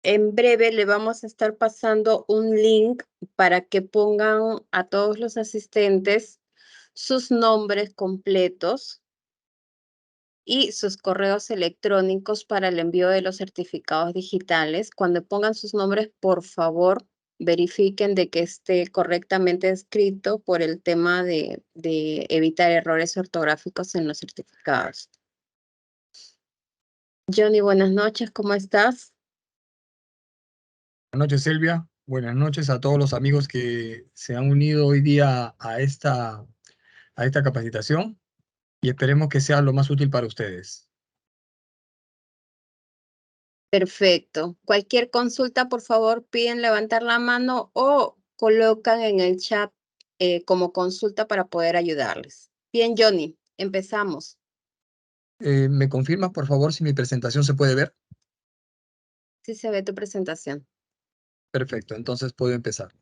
En breve le vamos a estar pasando un link para que pongan a todos los asistentes sus nombres completos y sus correos electrónicos para el envío de los certificados digitales. Cuando pongan sus nombres, por favor, verifiquen de que esté correctamente escrito por el tema de evitar errores ortográficos en los certificados. Johnny, buenas noches, ¿cómo estás? Buenas noches, Silvia. Buenas noches a todos los amigos que se han unido hoy día a esta capacitación y esperemos que sea lo más útil para ustedes. Perfecto. Cualquier consulta, por favor, piden levantar la mano o colocan en el chat como consulta para poder ayudarles. Bien, Johnny, empezamos. ¿Me confirmas, por favor, si mi presentación se puede ver? Sí se ve tu presentación. Perfecto, entonces puedo empezar.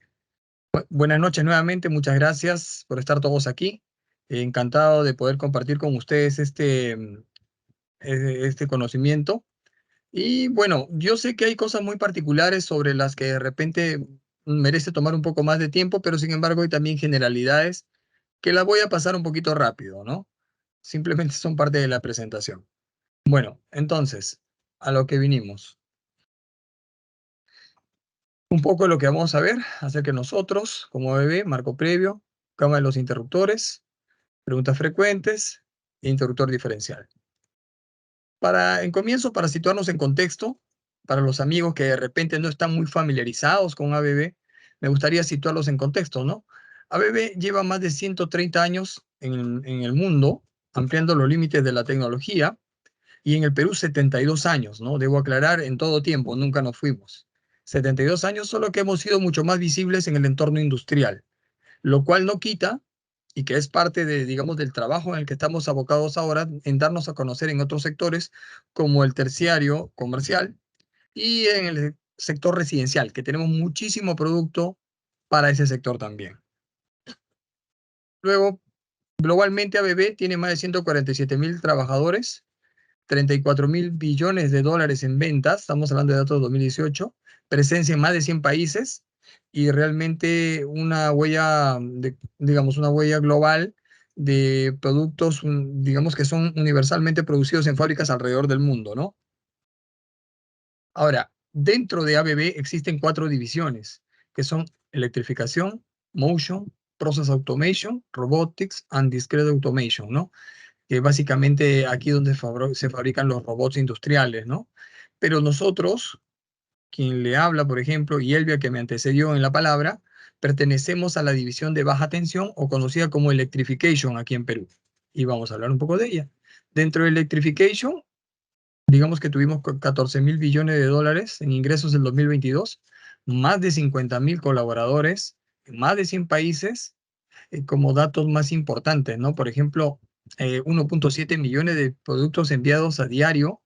Buenas noches nuevamente, muchas gracias por estar todos aquí. Encantado de poder compartir con ustedes este conocimiento. Y bueno, yo sé que hay cosas muy particulares sobre las que de repente merece tomar un poco más de tiempo, pero sin embargo hay también generalidades que las voy a pasar un poquito rápido, ¿no? Simplemente son parte de la presentación. Bueno, entonces, a lo que vinimos. Un poco lo que vamos a ver acerca de nosotros, como bebé, marco previo, gama de los interruptores, preguntas frecuentes e interruptor diferencial. En comienzo, para situarnos en contexto, para los amigos que de repente no están muy familiarizados con ABB, me gustaría situarlos en contexto, ¿no? ABB lleva más de 130 años en el mundo, ampliando los límites de la tecnología, y en el Perú 72 años, ¿no? Debo aclarar, en todo tiempo, nunca nos fuimos. 72 años, solo que hemos sido mucho más visibles en el entorno industrial, lo cual no quita, y que es parte de, digamos, del trabajo en el que estamos abocados ahora, en darnos a conocer en otros sectores, como el terciario comercial y en el sector residencial, que tenemos muchísimo producto para ese sector también. Luego, globalmente ABB tiene más de 147.000 trabajadores, 34.000 billones de dólares en ventas, estamos hablando de datos de 2018, presencia en más de 100 países y realmente una huella, digamos, una huella global de productos, digamos, que son universalmente producidos en fábricas alrededor del mundo, ¿no? Ahora, dentro de ABB existen 4 divisiones, que son electrificación, motion, process automation, robotics and discrete automation, ¿no? Que básicamente aquí donde se fabrican los robots industriales, ¿no? Pero nosotros, quien le habla, por ejemplo, y Elvia, que me antecedió en la palabra, pertenecemos a la división de baja tensión o conocida como Electrification aquí en Perú. Y vamos a hablar un poco de ella. Dentro de Electrification, digamos que tuvimos 14.000 billones de dólares en ingresos del 2022, más de 50.000 colaboradores en más de 100 países, como datos más importantes, ¿no? Por ejemplo, 1.7 millones de productos enviados a diario,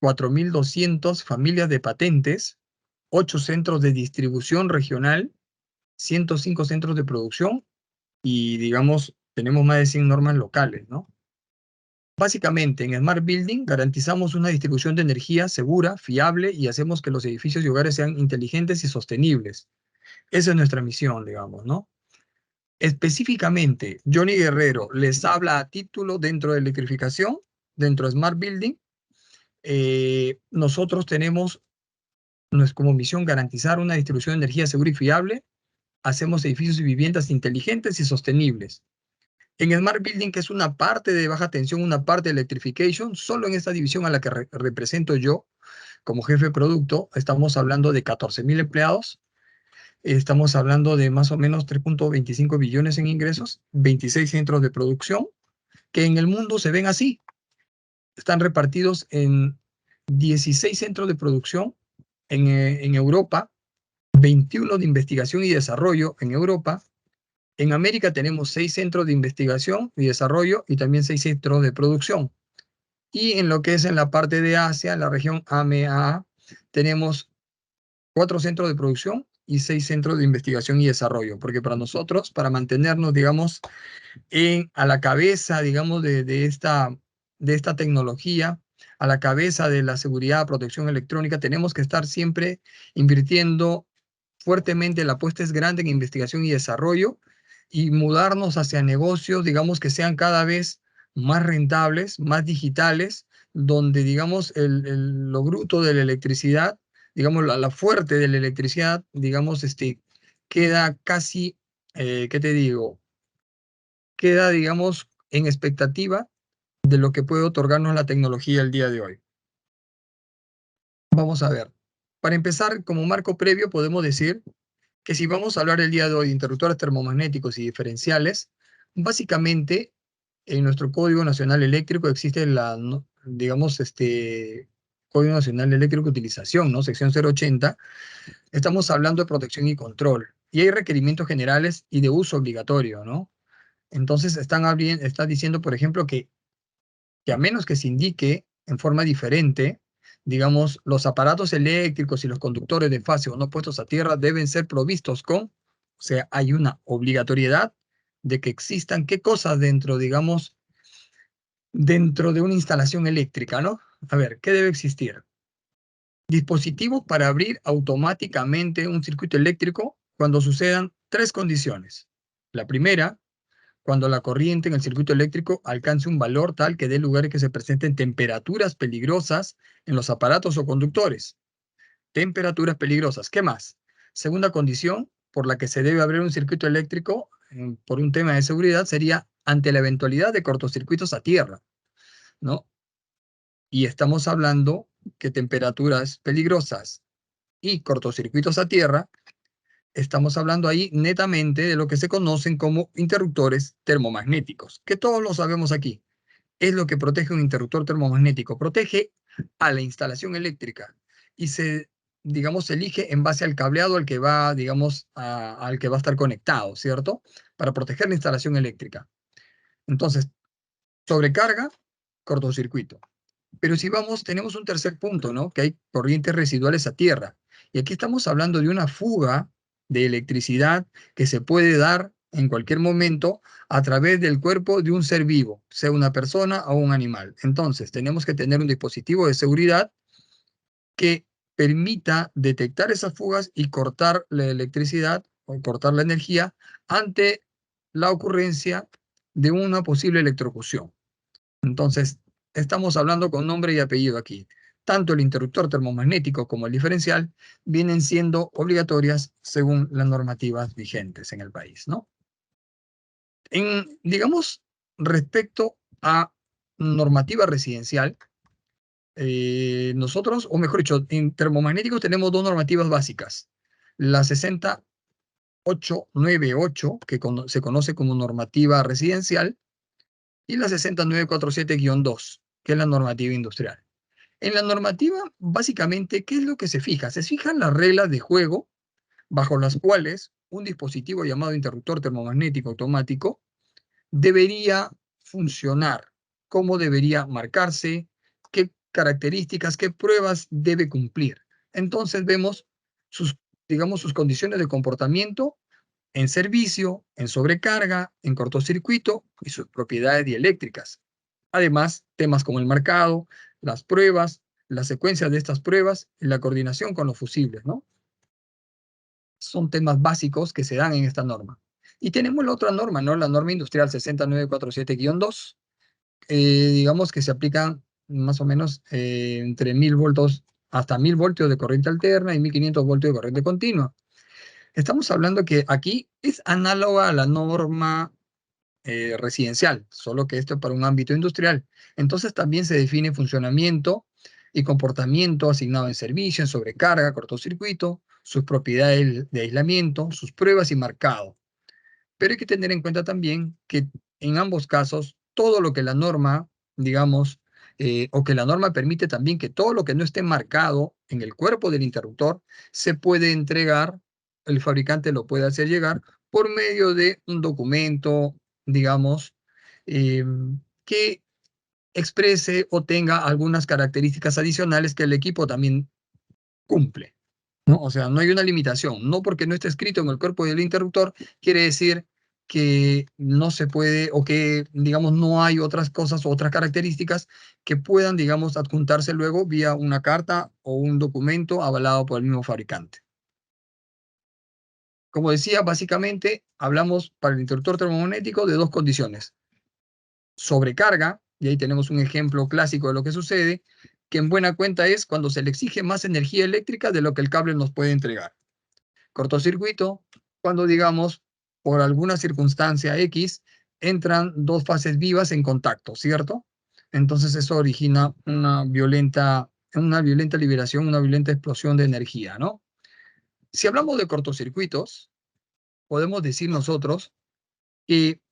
4.200 familias de patentes, 8 centros de distribución regional, 105 centros de producción y, digamos, tenemos más de 100 normas locales, ¿no? Básicamente, en Smart Building garantizamos una distribución de energía segura, fiable y hacemos que los edificios y hogares sean inteligentes y sostenibles. Esa es nuestra misión, digamos, ¿no? Específicamente, Johnny Guerrero les habla a título dentro de electrificación, dentro de Smart Building. Nosotros tenemos como misión garantizar una distribución de energía segura y fiable. Hacemos edificios y viviendas inteligentes y sostenibles. En Smart Building, que es una parte de baja tensión, una parte de electrification, solo en esta división a la que represento yo como jefe de producto, estamos hablando de 14.000 empleados. Estamos hablando de más o menos 3.25 billones en ingresos, 26 centros de producción, que en el mundo se ven así. Están repartidos en 16 centros de producción en Europa, 21 de investigación y desarrollo en Europa. En América tenemos 6 centros de investigación y desarrollo y también 6 centros de producción. Y en lo que es en la parte de Asia, en la región AMEA, tenemos 4 centros de producción y 6 centros de investigación y desarrollo, porque para nosotros, para mantenernos, digamos, a la cabeza, digamos, de esta tecnología, a la cabeza de la seguridad, protección electrónica, tenemos que estar siempre invirtiendo fuertemente. La apuesta es grande en investigación y desarrollo y mudarnos hacia negocios, digamos, que sean cada vez más rentables, más digitales, donde, digamos, lo bruto de la electricidad, digamos, la fuerte de la electricidad, digamos, queda casi, ¿qué te digo? Queda, digamos, en expectativa de lo que puede otorgarnos la tecnología el día de hoy. Vamos a ver. Para empezar, como marco previo, podemos decir que si vamos a hablar el día de hoy de interruptores termomagnéticos y diferenciales, básicamente en nuestro Código Nacional Eléctrico existe digamos, Código Nacional Eléctrico de Utilización, ¿no? Sección 080. Estamos hablando de protección y control. Y hay requerimientos generales y de uso obligatorio, ¿no? Entonces está diciendo, por ejemplo, que a menos que se indique en forma diferente, digamos, los aparatos eléctricos y los conductores de fase o no puestos a tierra deben ser provistos o sea, hay una obligatoriedad de que existan qué cosas dentro, digamos, dentro de una instalación eléctrica, ¿no? A ver, ¿qué debe existir? Dispositivos para abrir automáticamente un circuito eléctrico cuando sucedan tres condiciones. La primera, cuando la corriente en el circuito eléctrico alcance un valor tal que dé lugar a que se presenten temperaturas peligrosas en los aparatos o conductores. Temperaturas peligrosas. ¿Qué más? Segunda condición por la que se debe abrir un circuito eléctrico por un tema de seguridad sería ante la eventualidad de cortocircuitos a tierra, ¿no? Y estamos hablando que temperaturas peligrosas y cortocircuitos a tierra, estamos hablando ahí netamente de lo que se conocen como interruptores termomagnéticos, que todos lo sabemos aquí. Es lo que protege un interruptor termomagnético. Protege a la instalación eléctrica y digamos, se elige en base al cableado al que va, digamos, al que va a estar conectado, ¿cierto? Para proteger la instalación eléctrica. Entonces, sobrecarga, cortocircuito. Pero si vamos, tenemos un tercer punto, ¿no? Que hay corrientes residuales a tierra. Y aquí estamos hablando de una fuga de electricidad que se puede dar en cualquier momento a través del cuerpo de un ser vivo, sea una persona o un animal. Entonces, tenemos que tener un dispositivo de seguridad que permita detectar esas fugas y cortar la electricidad o cortar la energía ante la ocurrencia de una posible electrocución. Entonces, estamos hablando con nombre y apellido aquí. Tanto el interruptor termomagnético como el diferencial vienen siendo obligatorias según las normativas vigentes en el país, ¿no? Digamos, respecto a normativa residencial, nosotros, o mejor dicho, en termomagnéticos tenemos dos normativas básicas. La 6898, que se conoce como normativa residencial, y la 6947-2, que es la normativa industrial. En la normativa, básicamente, ¿qué es lo que se fija? Se fijan las reglas de juego bajo las cuales un dispositivo llamado interruptor termomagnético automático debería funcionar, cómo debería marcarse, qué características, qué pruebas debe cumplir. Entonces vemos digamos, sus condiciones de comportamiento en servicio, en sobrecarga, en cortocircuito y sus propiedades dieléctricas. Además, temas como el marcado, las pruebas, la secuencia de estas pruebas y la coordinación con los fusibles, ¿no? Son temas básicos que se dan en esta norma. Y tenemos la otra norma, ¿no? La norma industrial 6947-2, digamos que se aplican más o menos entre 1000 voltios hasta 1000 voltios de corriente alterna y 1500 voltios de corriente continua. Estamos hablando que aquí es análoga a la norma residencial, solo que esto es para un ámbito industrial. Entonces también se define funcionamiento y comportamiento asignado en servicio, en sobrecarga, cortocircuito, sus propiedades de aislamiento, sus pruebas y marcado. Pero hay que tener en cuenta también que en ambos casos, todo lo que la norma, digamos, o que la norma permite también que todo lo que no esté marcado en el cuerpo del interruptor se puede entregar, el fabricante lo puede hacer llegar por medio de un documento, digamos, eh, que exprese o tenga algunas características adicionales que el equipo también cumple, ¿no? O sea, no hay una limitación. No porque no esté escrito en el cuerpo del interruptor quiere decir que no se puede o que, digamos, no hay otras cosas o otras características que puedan, digamos, adjuntarse luego vía una carta o un documento avalado por el mismo fabricante. Como decía, básicamente hablamos para el interruptor termomagnético de dos condiciones. Sobrecarga, y ahí tenemos un ejemplo clásico de lo que sucede, que en buena cuenta es cuando se le exige más energía eléctrica de lo que el cable nos puede entregar. Cortocircuito, cuando digamos, por alguna circunstancia X, entran dos fases vivas en contacto, ¿cierto? Entonces eso origina una violenta liberación, una violenta explosión de energía, ¿no? Si hablamos de cortocircuitos, podemos decir nosotros que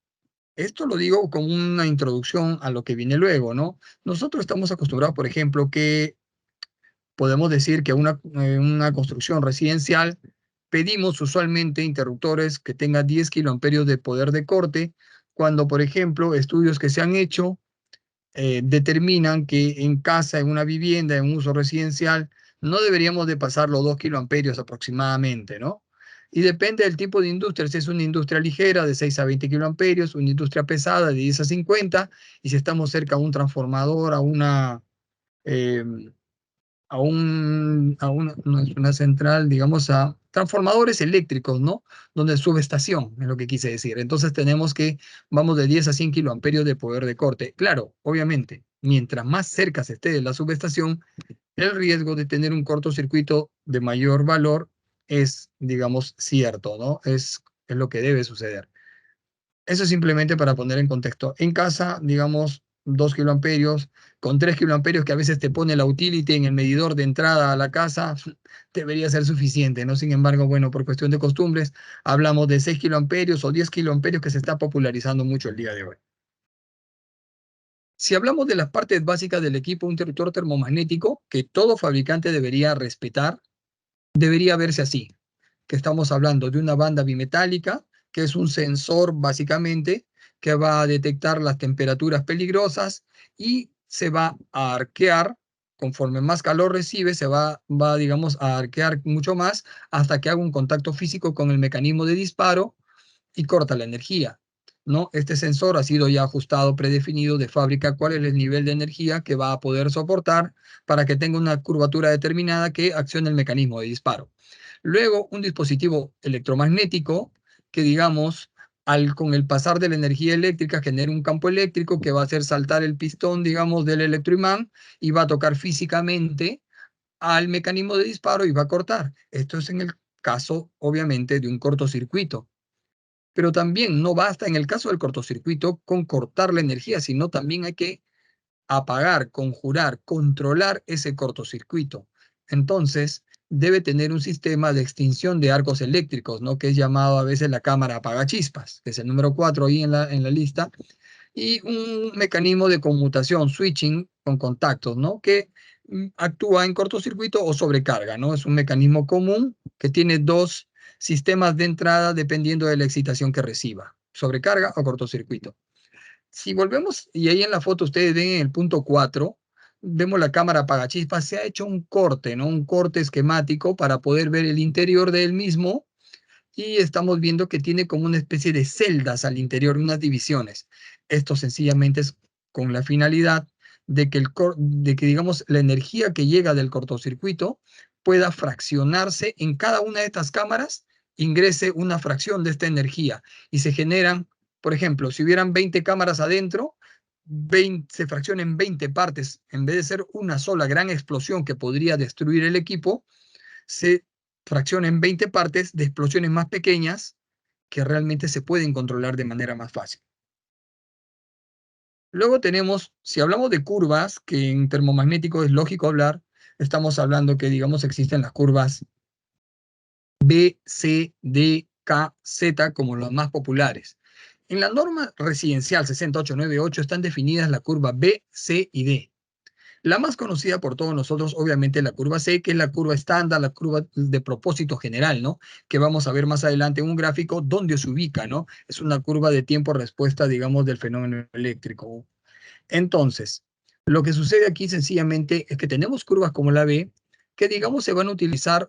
esto lo digo como una introducción a lo que viene luego, ¿no? Nosotros estamos acostumbrados, por ejemplo, que podemos decir que una construcción residencial pedimos usualmente interruptores que tengan 10 kiloamperios de poder de corte, cuando, por ejemplo, estudios que se han hecho determinan que en casa, en una vivienda, en uso residencial, no deberíamos de pasar los 2 kiloamperios aproximadamente, ¿no? Y depende del tipo de industria, si es una industria ligera de 6 a 20 kiloamperios, una industria pesada de 10 a 50, y si estamos cerca a un transformador, eh, no es una central, digamos, a transformadores eléctricos, ¿no? Donde subestación, es lo que quise decir. Entonces tenemos que, vamos de 10 a 100 kiloamperios de poder de corte. Claro, obviamente, mientras más cerca se esté de la subestación, el riesgo de tener un cortocircuito de mayor valor es, digamos, cierto, ¿no? Es lo que debe suceder. Eso es simplemente para poner en contexto. En casa, digamos, 2 kiloamperios, con 3 kiloamperios que a veces te pone la utility en el medidor de entrada a la casa, debería ser suficiente, ¿no? Sin embargo, bueno, por cuestión de costumbres, hablamos de 6 kiloamperios o 10 kiloamperios que se está popularizando mucho el día de hoy. Si hablamos de las partes básicas del equipo, un interruptor termomagnético que todo fabricante debería respetar, debería verse así, que estamos hablando de una banda bimetálica, que es un sensor básicamente que va a detectar las temperaturas peligrosas y se va a arquear, conforme más calor recibe, digamos, a arquear mucho más hasta que haga un contacto físico con el mecanismo de disparo y corta la energía, ¿no? Este sensor ha sido ya ajustado, predefinido de fábrica, cuál es el nivel de energía que va a poder soportar para que tenga una curvatura determinada que accione el mecanismo de disparo. Luego, un dispositivo electromagnético que, digamos, con el pasar de la energía eléctrica genera un campo eléctrico que va a hacer saltar el pistón, digamos, del electroimán y va a tocar físicamente al mecanismo de disparo y va a cortar. Esto es en el caso, obviamente, de un cortocircuito. Pero también no basta en el caso del cortocircuito con cortar la energía, sino también hay que apagar, conjurar, controlar ese cortocircuito. Entonces, debe tener un sistema de extinción de arcos eléctricos, ¿no? Que es llamado a veces la cámara apagachispas, que es el número 4 ahí en la lista, y un mecanismo de conmutación, switching con contactos, ¿no? Que actúa en cortocircuito o sobrecarga, ¿no? Es un mecanismo común que tiene dos sistemas de entrada dependiendo de la excitación que reciba, sobrecarga o cortocircuito. Si volvemos, y ahí en la foto ustedes ven en el punto 4, vemos la cámara apagachispas, se ha hecho un corte, ¿no? Un corte esquemático para poder ver el interior del mismo y estamos viendo que tiene como una especie de celdas al interior, unas divisiones. Esto sencillamente es con la finalidad de que digamos, la energía que llega del cortocircuito pueda fraccionarse en cada una de estas cámaras, ingrese una fracción de esta energía y se generan, por ejemplo, si hubieran 20 cámaras adentro, se fraccionen 20 partes, en vez de ser una sola gran explosión que podría destruir el equipo, se fracciona en 20 partes de explosiones más pequeñas que realmente se pueden controlar de manera más fácil. Luego tenemos, si hablamos de curvas, que en termomagnético es lógico hablar, estamos hablando que, digamos, existen las curvas B, C, D, K, Z como las más populares. En la norma residencial 60898 están definidas la curva B, C y D. La más conocida por todos nosotros, obviamente, la curva C, que es la curva estándar, la curva de propósito general, ¿no? Que vamos a ver más adelante en un gráfico donde se ubica, ¿no? Es una curva de tiempo-respuesta, digamos, del fenómeno eléctrico. Entonces, lo que sucede aquí sencillamente es que tenemos curvas como la B, que, digamos, se van a utilizar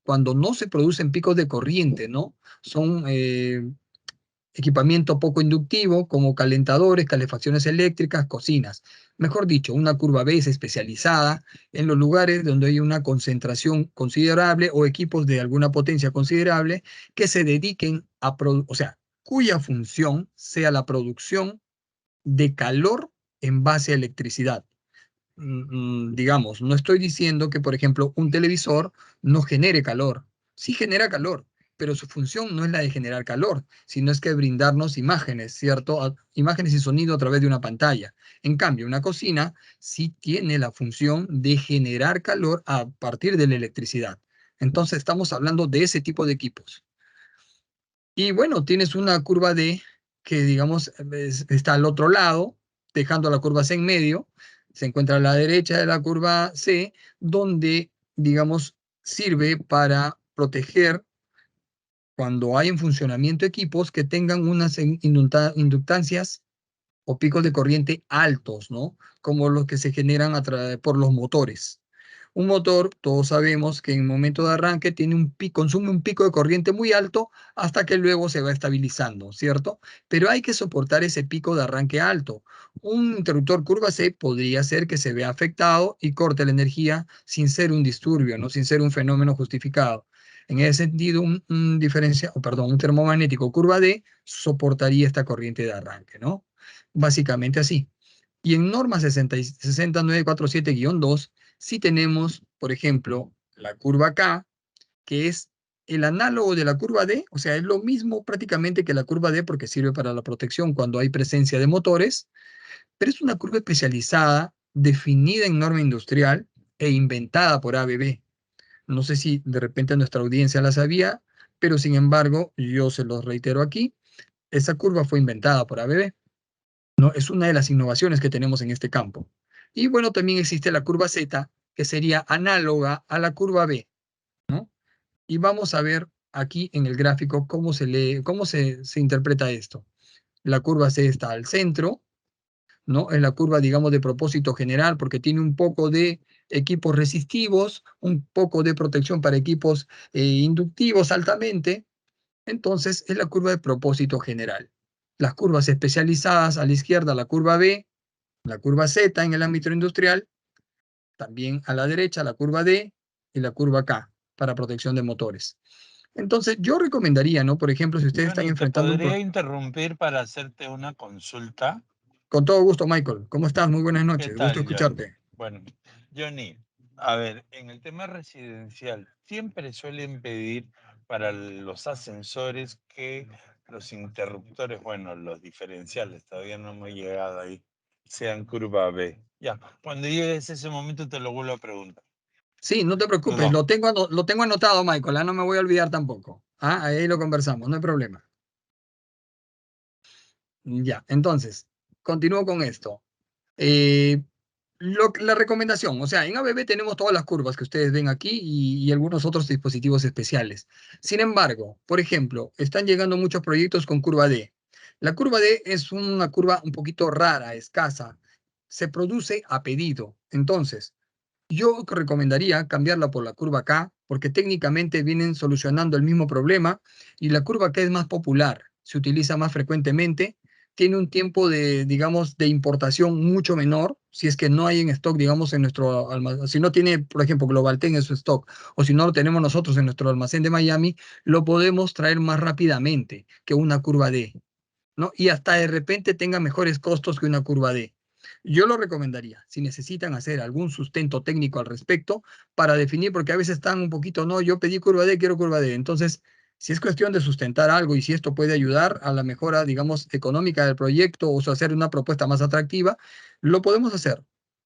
cuando no se producen picos de corriente, ¿no? Son Equipamiento poco inductivo, como calentadores, calefacciones eléctricas, cocinas. Mejor dicho, una curva B es especializada en los lugares donde hay una concentración considerable o equipos de alguna potencia considerable que se dediquen a, o sea, cuya función sea la producción de calor en base a electricidad. Digamos, no estoy diciendo que, por ejemplo, un televisor no genere calor. Sí genera calor, pero su función no es la de generar calor, sino es que brindarnos imágenes, ¿cierto? Imágenes y sonido a través de una pantalla. En cambio, una cocina sí tiene la función de generar calor a partir de la electricidad. Entonces, estamos hablando de ese tipo de equipos. Y bueno, tienes una curva D que, digamos, está al otro lado, dejando la curva C en medio. Se encuentra a la derecha de la curva C, donde, digamos, sirve para proteger cuando hay en funcionamiento equipos que tengan unas inductancias o picos de corriente altos, ¿no? Como los que se generan por los motores. Un motor, todos sabemos que en el momento de arranque tiene consume un pico de corriente muy alto hasta que luego se va estabilizando, ¿cierto? Pero hay que soportar ese pico de arranque alto. Un interruptor curva C podría ser que se vea afectado y corte la energía sin ser un disturbio, ¿no? Sin ser un fenómeno justificado. En ese sentido, un termomagnético curva D soportaría esta corriente de arranque, ¿no? Básicamente así. Y en norma 60947-2, sí tenemos, por ejemplo, la curva K, que es el análogo de la curva D, o sea, es lo mismo prácticamente que la curva D porque sirve para la protección cuando hay presencia de motores, pero es una curva especializada, definida en norma industrial e inventada por ABB. No sé si de repente nuestra audiencia la sabía, pero sin embargo, yo se los reitero aquí, esa curva fue inventada por ABB. ¿No? Es una de las innovaciones que tenemos en este campo. Y bueno, también existe la curva Z, que sería análoga a la curva B, ¿no? Y vamos a ver aquí en el gráfico cómo se lee, cómo se interpreta esto. La curva C está al centro, ¿no? Es la curva, digamos, de propósito general, porque tiene un poco de equipos resistivos, un poco de protección para equipos inductivos altamente. Entonces, es la curva de propósito general. Las curvas especializadas a la izquierda, la curva B, la curva Z en el ámbito industrial, también a la derecha la curva D y la curva K para protección de motores. Entonces, yo recomendaría, ¿no? Por ejemplo, si ustedes están Johnny, ¿te enfrentando un podría problema. interrumpir para hacerte una consulta? Con todo gusto, Michael. ¿Cómo estás? Muy buenas ¿Qué noches. Gusto tal, Johnny? escucharte. Bueno, Johnny, a ver, en el tema residencial, siempre suelen pedir para los ascensores que los interruptores, bueno, los diferenciales, todavía no hemos llegado ahí, sean curva B. Ya, cuando llegues a ese momento te lo vuelvo a preguntar. Sí, no te preocupes. Perdón. Lo tengo anotado, Michael. No me voy a olvidar tampoco. Ahí lo conversamos. No hay problema. Ya, entonces, continúo con esto. Eh, la recomendación, o sea, en ABB tenemos todas las curvas que ustedes ven aquí y algunos otros dispositivos especiales. Sin embargo, por ejemplo, están llegando muchos proyectos con curva D. La curva D es una curva un poquito rara, escasa. Se produce a pedido. Entonces, yo recomendaría cambiarla por la curva K, porque técnicamente vienen solucionando el mismo problema y la curva K es más popular, se utiliza más frecuentemente, tiene un tiempo de, digamos, de importación mucho menor, si es que no hay en stock, digamos, en nuestro almacén, si no tiene, por ejemplo, Globalten en su stock, o si no lo tenemos nosotros en nuestro almacén de Miami, lo podemos traer más rápidamente que una curva D, ¿no? Y hasta de repente tenga mejores costos que una curva D. Yo lo recomendaría, si necesitan hacer algún sustento técnico al respecto, para definir, porque a veces están un poquito, no, yo pedí curva D, quiero curva D. Entonces, si es cuestión de sustentar algo y si esto puede ayudar a la mejora, digamos, económica del proyecto o hacer una propuesta más atractiva, lo podemos hacer.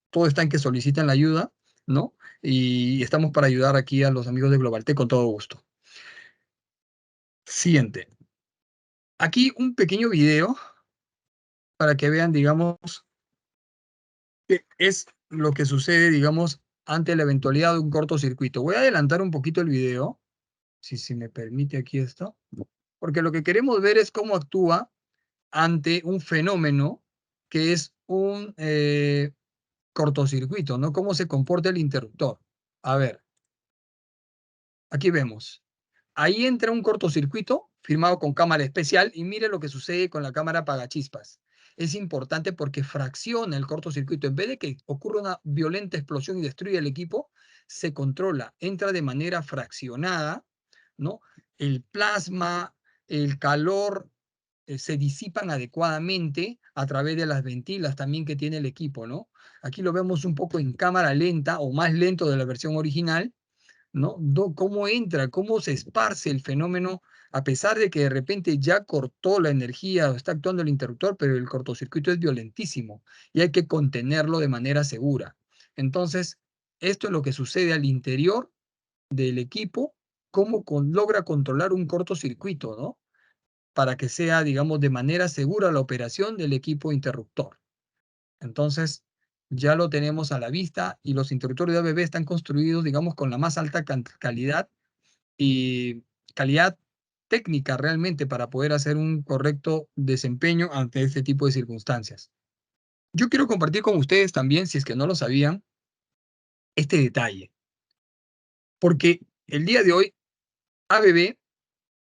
Todo está en que soliciten la ayuda, ¿no? Y estamos para ayudar aquí a los amigos de Globaltech con todo gusto. Siguiente. Aquí un pequeño video para que vean, digamos, qué es lo que sucede, digamos, ante la eventualidad de un cortocircuito. Voy a adelantar un poquito el video, si me permite aquí esto, porque lo que queremos ver es cómo actúa ante un fenómeno que es un cortocircuito, ¿no? Cómo se comporta el interruptor. A ver, aquí vemos. Ahí entra un cortocircuito firmado con cámara especial, y mire lo que sucede con la cámara apagachispas. Es importante porque fracciona el cortocircuito. En vez de que ocurra una violenta explosión y destruya el equipo, se controla, entra de manera fraccionada, ¿no? El plasma, el calor se disipan adecuadamente a través de las ventilas también que tiene el equipo, ¿no? Aquí lo vemos un poco en cámara lenta o más lento de la versión original, ¿no? Cómo entra, cómo se esparce el fenómeno, a pesar de que de repente ya cortó la energía o está actuando el interruptor, pero el cortocircuito es violentísimo y hay que contenerlo de manera segura. Entonces, esto es lo que sucede al interior del equipo, cómo logra controlar un cortocircuito, ¿no? Para que sea, digamos, de manera segura la operación del equipo interruptor. Entonces, ya lo tenemos a la vista y los interruptores de ABB están construidos, digamos, con la más alta calidad y calidad técnica realmente para poder hacer un correcto desempeño ante este tipo de circunstancias. Yo quiero compartir con ustedes también, si es que no lo sabían, este detalle. Porque el día de hoy, ABB,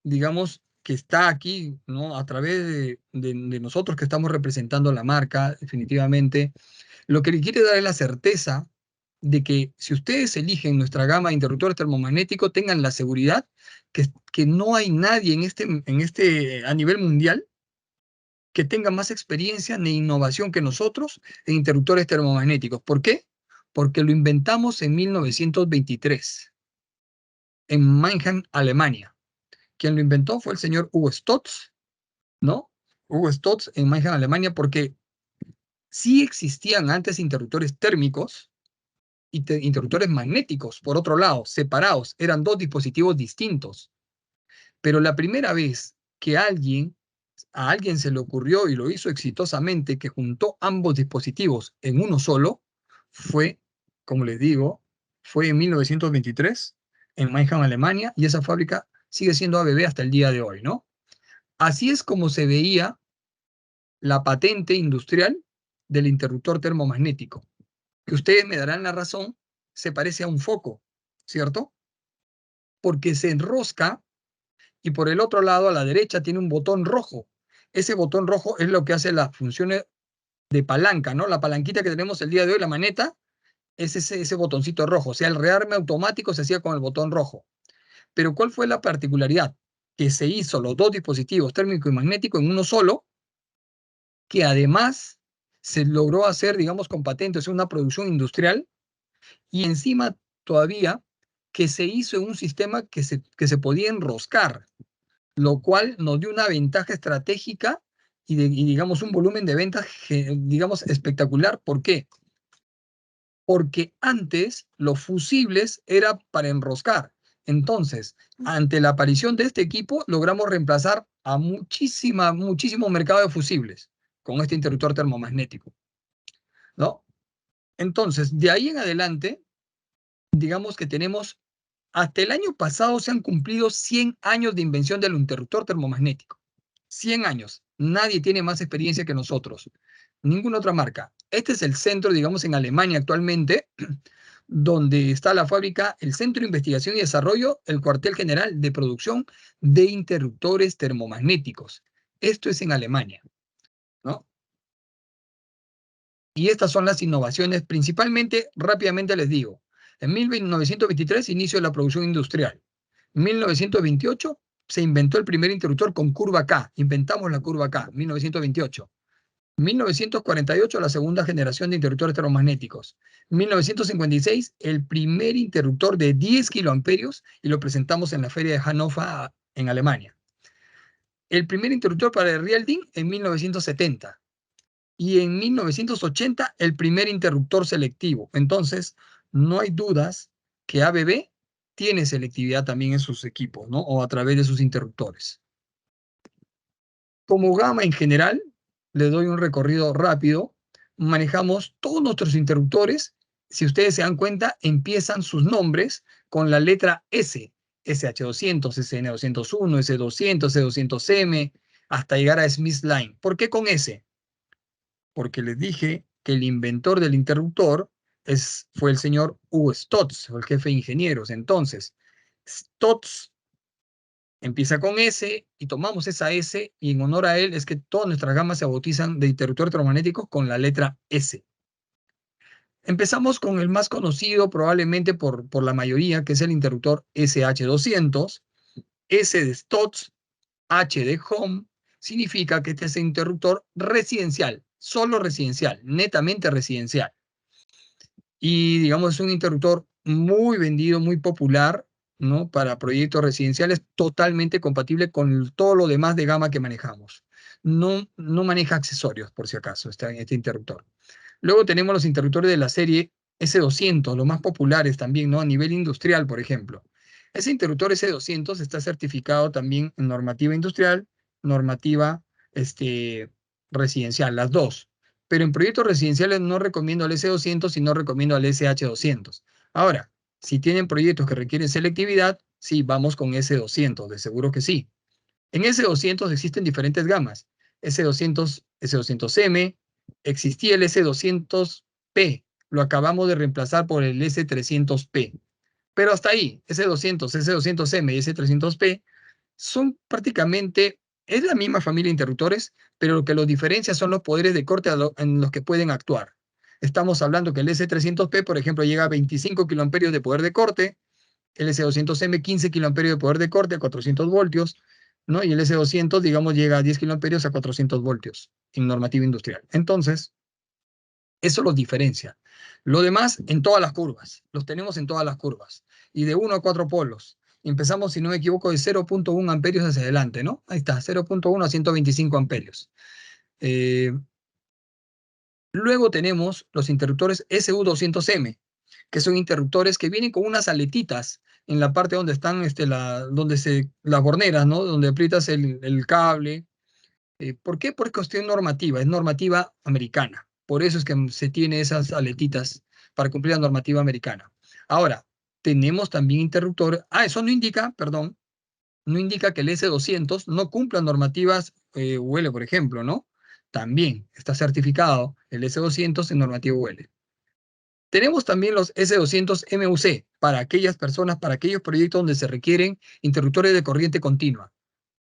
digamos, que está aquí, ¿no? A través de nosotros que estamos representando la marca, definitivamente, lo que le quiere dar es la certeza de que si ustedes eligen nuestra gama de interruptores termomagnéticos, tengan la seguridad que no hay nadie a nivel mundial que tenga más experiencia ni innovación que nosotros en interruptores termomagnéticos. ¿Por qué? Porque lo inventamos en 1923, en Mannheim, Alemania. Quien lo inventó fue el señor Hugo Stotz, ¿no? Hugo Stotz en Mannheim, Alemania, porque sí existían antes interruptores térmicos y interruptores magnéticos, por otro lado, separados, eran dos dispositivos distintos. Pero la primera vez que a alguien se le ocurrió y lo hizo exitosamente, que juntó ambos dispositivos en uno solo, fue, como les digo, fue en 1923, en Mannheim, Alemania, y esa fábrica sigue siendo ABB hasta el día de hoy, ¿no? Así es como se veía la patente industrial del interruptor termomagnético, que ustedes me darán la razón, se parece a un foco, ¿cierto? Porque se enrosca y por el otro lado, a la derecha, tiene un botón rojo. Ese botón rojo es lo que hace las funciones de palanca, ¿no? La palanquita que tenemos el día de hoy, la maneta, es ese botoncito rojo. O sea, el rearme automático se hacía con el botón rojo. Pero ¿cuál fue la particularidad? Que se hizo los dos dispositivos, térmico y magnético, en uno solo, que además se logró hacer, digamos, con patentes, una producción industrial, y encima todavía que se hizo en un sistema que se podía enroscar, lo cual nos dio una ventaja estratégica y digamos, un volumen de ventas, digamos, espectacular. ¿Por qué? Porque antes los fusibles era para enroscar. Entonces, ante la aparición de este equipo, logramos reemplazar a muchísimo mercado de fusibles con este interruptor termomagnético, ¿no? Entonces, de ahí en adelante, digamos que tenemos, hasta el año pasado se han cumplido 100 años de invención del interruptor termomagnético. 100 años. Nadie tiene más experiencia que nosotros. Ninguna otra marca. Este es el centro, digamos, en Alemania actualmente, donde está la fábrica, el Centro de Investigación y Desarrollo, el cuartel general de producción de interruptores termomagnéticos. Esto es en Alemania, ¿no? Y estas son las innovaciones, principalmente, rápidamente les digo, en 1923 inicio la producción industrial. En 1928 se inventó el primer interruptor con curva K, inventamos la curva K, 1928. 1948 la segunda generación de interruptores termomagnéticos. 1956 el primer interruptor de 10 kiloamperios y lo presentamos en la feria de Hannover en Alemania. El primer interruptor para el Real DIN en 1970. Y en 1980 el primer interruptor selectivo. Entonces, no hay dudas que ABB tiene selectividad también en sus equipos, ¿no? O a través de sus interruptores. Como gama en general, le doy un recorrido rápido. Manejamos todos nuestros interruptores. Si ustedes se dan cuenta, empiezan sus nombres con la letra S. SH200, SN201, S200, S200M, hasta llegar a Smith Line. ¿Por qué con S? Porque les dije que el inventor del interruptor fue el señor Hugo Stotz, el jefe de ingenieros. Entonces, Stotz Empieza con S y tomamos esa S y en honor a él es que todas nuestras gamas se bautizan de interruptor electromagnético con la letra S. Empezamos con el más conocido probablemente por la mayoría, que es el interruptor SH200. S de Stotz, H de Home, significa que este es un interruptor residencial, solo residencial, netamente residencial. Y digamos es un interruptor muy vendido, muy popular, ¿no? Para proyectos residenciales, totalmente compatible con todo lo demás de gama que manejamos. No maneja accesorios, por si acaso, este interruptor. Luego tenemos los interruptores de la serie S200, los más populares también, ¿no? A nivel industrial, por ejemplo. Ese interruptor S200 está certificado también en normativa industrial, normativa residencial, las dos. Pero en proyectos residenciales no recomiendo el S200 y no recomiendo el SH200. Ahora, si tienen proyectos que requieren selectividad, sí, vamos con S200, de seguro que sí. En S200 existen diferentes gamas. S200, S200M, existía el S200P, lo acabamos de reemplazar por el S300P. Pero hasta ahí, S200, S200M y S300P son prácticamente, es la misma familia de interruptores, pero lo que los diferencia son los poderes de corte en los que pueden actuar. Estamos hablando que el S300P, por ejemplo, llega a 25 kiloamperios de poder de corte, el S200M 15 kiloamperios de poder de corte a 400 voltios, ¿no? Y el S200, digamos, llega a 10 kiloamperios a 400 voltios en normativa industrial. Entonces, eso los diferencia. Lo demás, en todas las curvas. Los tenemos en todas las curvas. Y de 1 a 4 polos. Empezamos, si no me equivoco, de 0.1 amperios hacia adelante, ¿no? Ahí está, 0.1 a 125 amperios. Luego tenemos los interruptores SU200M, que son interruptores que vienen con unas aletitas en la parte donde están las borneras, ¿no? Donde aprietas el cable. ¿Por qué? Por cuestión normativa, es normativa americana. Por eso es que se tiene esas aletitas para cumplir la normativa americana. Ahora, tenemos también interruptores. Eso no indica, perdón, no indica que el S200 no cumpla normativas UL, por ejemplo, ¿no? También está certificado el S200 en normativa UL. Tenemos también los S200 MUC para aquellas personas, para aquellos proyectos donde se requieren interruptores de corriente continua.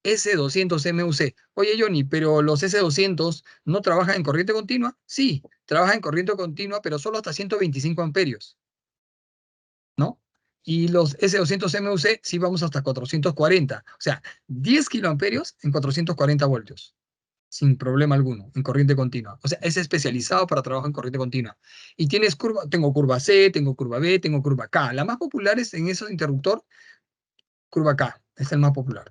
S200 MUC. Oye, Johnny, pero los S200 no trabajan en corriente continua. Sí, trabajan en corriente continua, pero solo hasta 125 amperios, ¿no? Y los S200 MUC sí vamos hasta 440. O sea, 10 kiloamperios en 440 voltios. Sin problema alguno, en corriente continua. O sea, es especializado para trabajo en corriente continua. Y tienes tengo curva C, tengo curva B, tengo curva K. La más popular es en esos interruptor, curva K, es el más popular.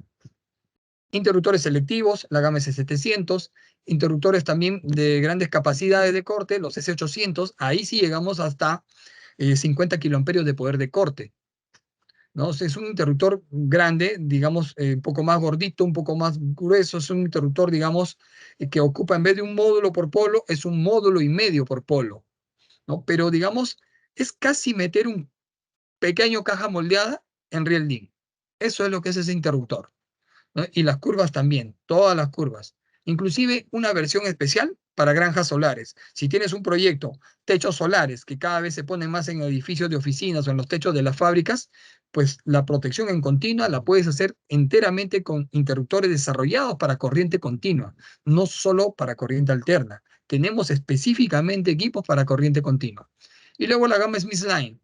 Interruptores selectivos, la gama S700, interruptores también de grandes capacidades de corte, los S800, ahí sí llegamos hasta 50 kiloamperios de poder de corte, ¿no? O sea, es un interruptor grande, digamos, un poco más gordito, un poco más grueso, es un interruptor, digamos, que ocupa en vez de un módulo por polo, es un módulo y medio por polo, ¿no? Pero, digamos, es casi meter un pequeño caja moldeada en Real DIN. Eso es lo que es ese interruptor, ¿no? Y las curvas también, todas las curvas. Inclusive una versión especial para granjas solares. Si tienes un proyecto, techos solares, que cada vez se ponen más en edificios de oficinas o en los techos de las fábricas, pues la protección en continua la puedes hacer enteramente con interruptores desarrollados para corriente continua, no solo para corriente alterna. Tenemos específicamente equipos para corriente continua. Y luego la gama SmithLine.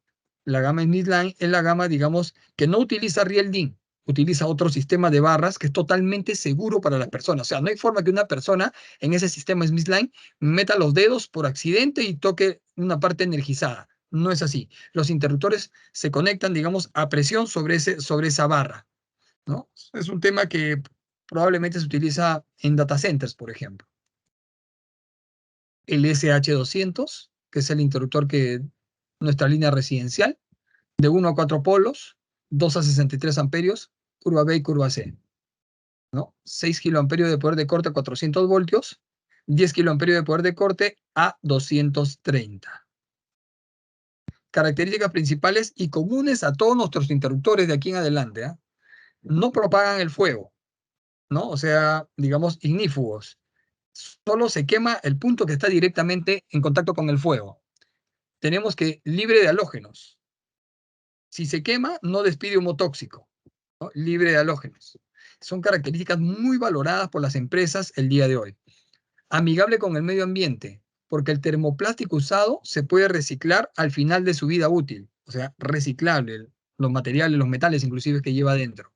La gama SmithLine es la gama, digamos, que no utiliza Real DIN, utiliza otro sistema de barras que es totalmente seguro para las personas. O sea, no hay forma que una persona en ese sistema SmithLine meta los dedos por accidente y toque una parte energizada. No es así. Los interruptores se conectan, digamos, a presión sobre esa barra, ¿no? Es un tema que probablemente se utiliza en data centers, por ejemplo. El SH200, que es el interruptor que nuestra línea residencial, de 1 a 4 polos, 2 a 63 amperios, curva B y curva C, ¿no? 6 kiloamperios de poder de corte a 400 voltios, 10 kiloamperios de poder de corte a 230. Características principales y comunes a todos nuestros interruptores de aquí en adelante, ¿eh? No propagan el fuego, ¿no? O sea, digamos, ignífugos. Solo se quema el punto que está directamente en contacto con el fuego. Tenemos que libre de halógenos. Si se quema, no despide humo tóxico, ¿no? Libre de halógenos. Son características muy valoradas por las empresas el día de hoy. Amigable con el medio ambiente, porque el termoplástico usado se puede reciclar al final de su vida útil. O sea, reciclable, los materiales, los metales inclusive que lleva adentro.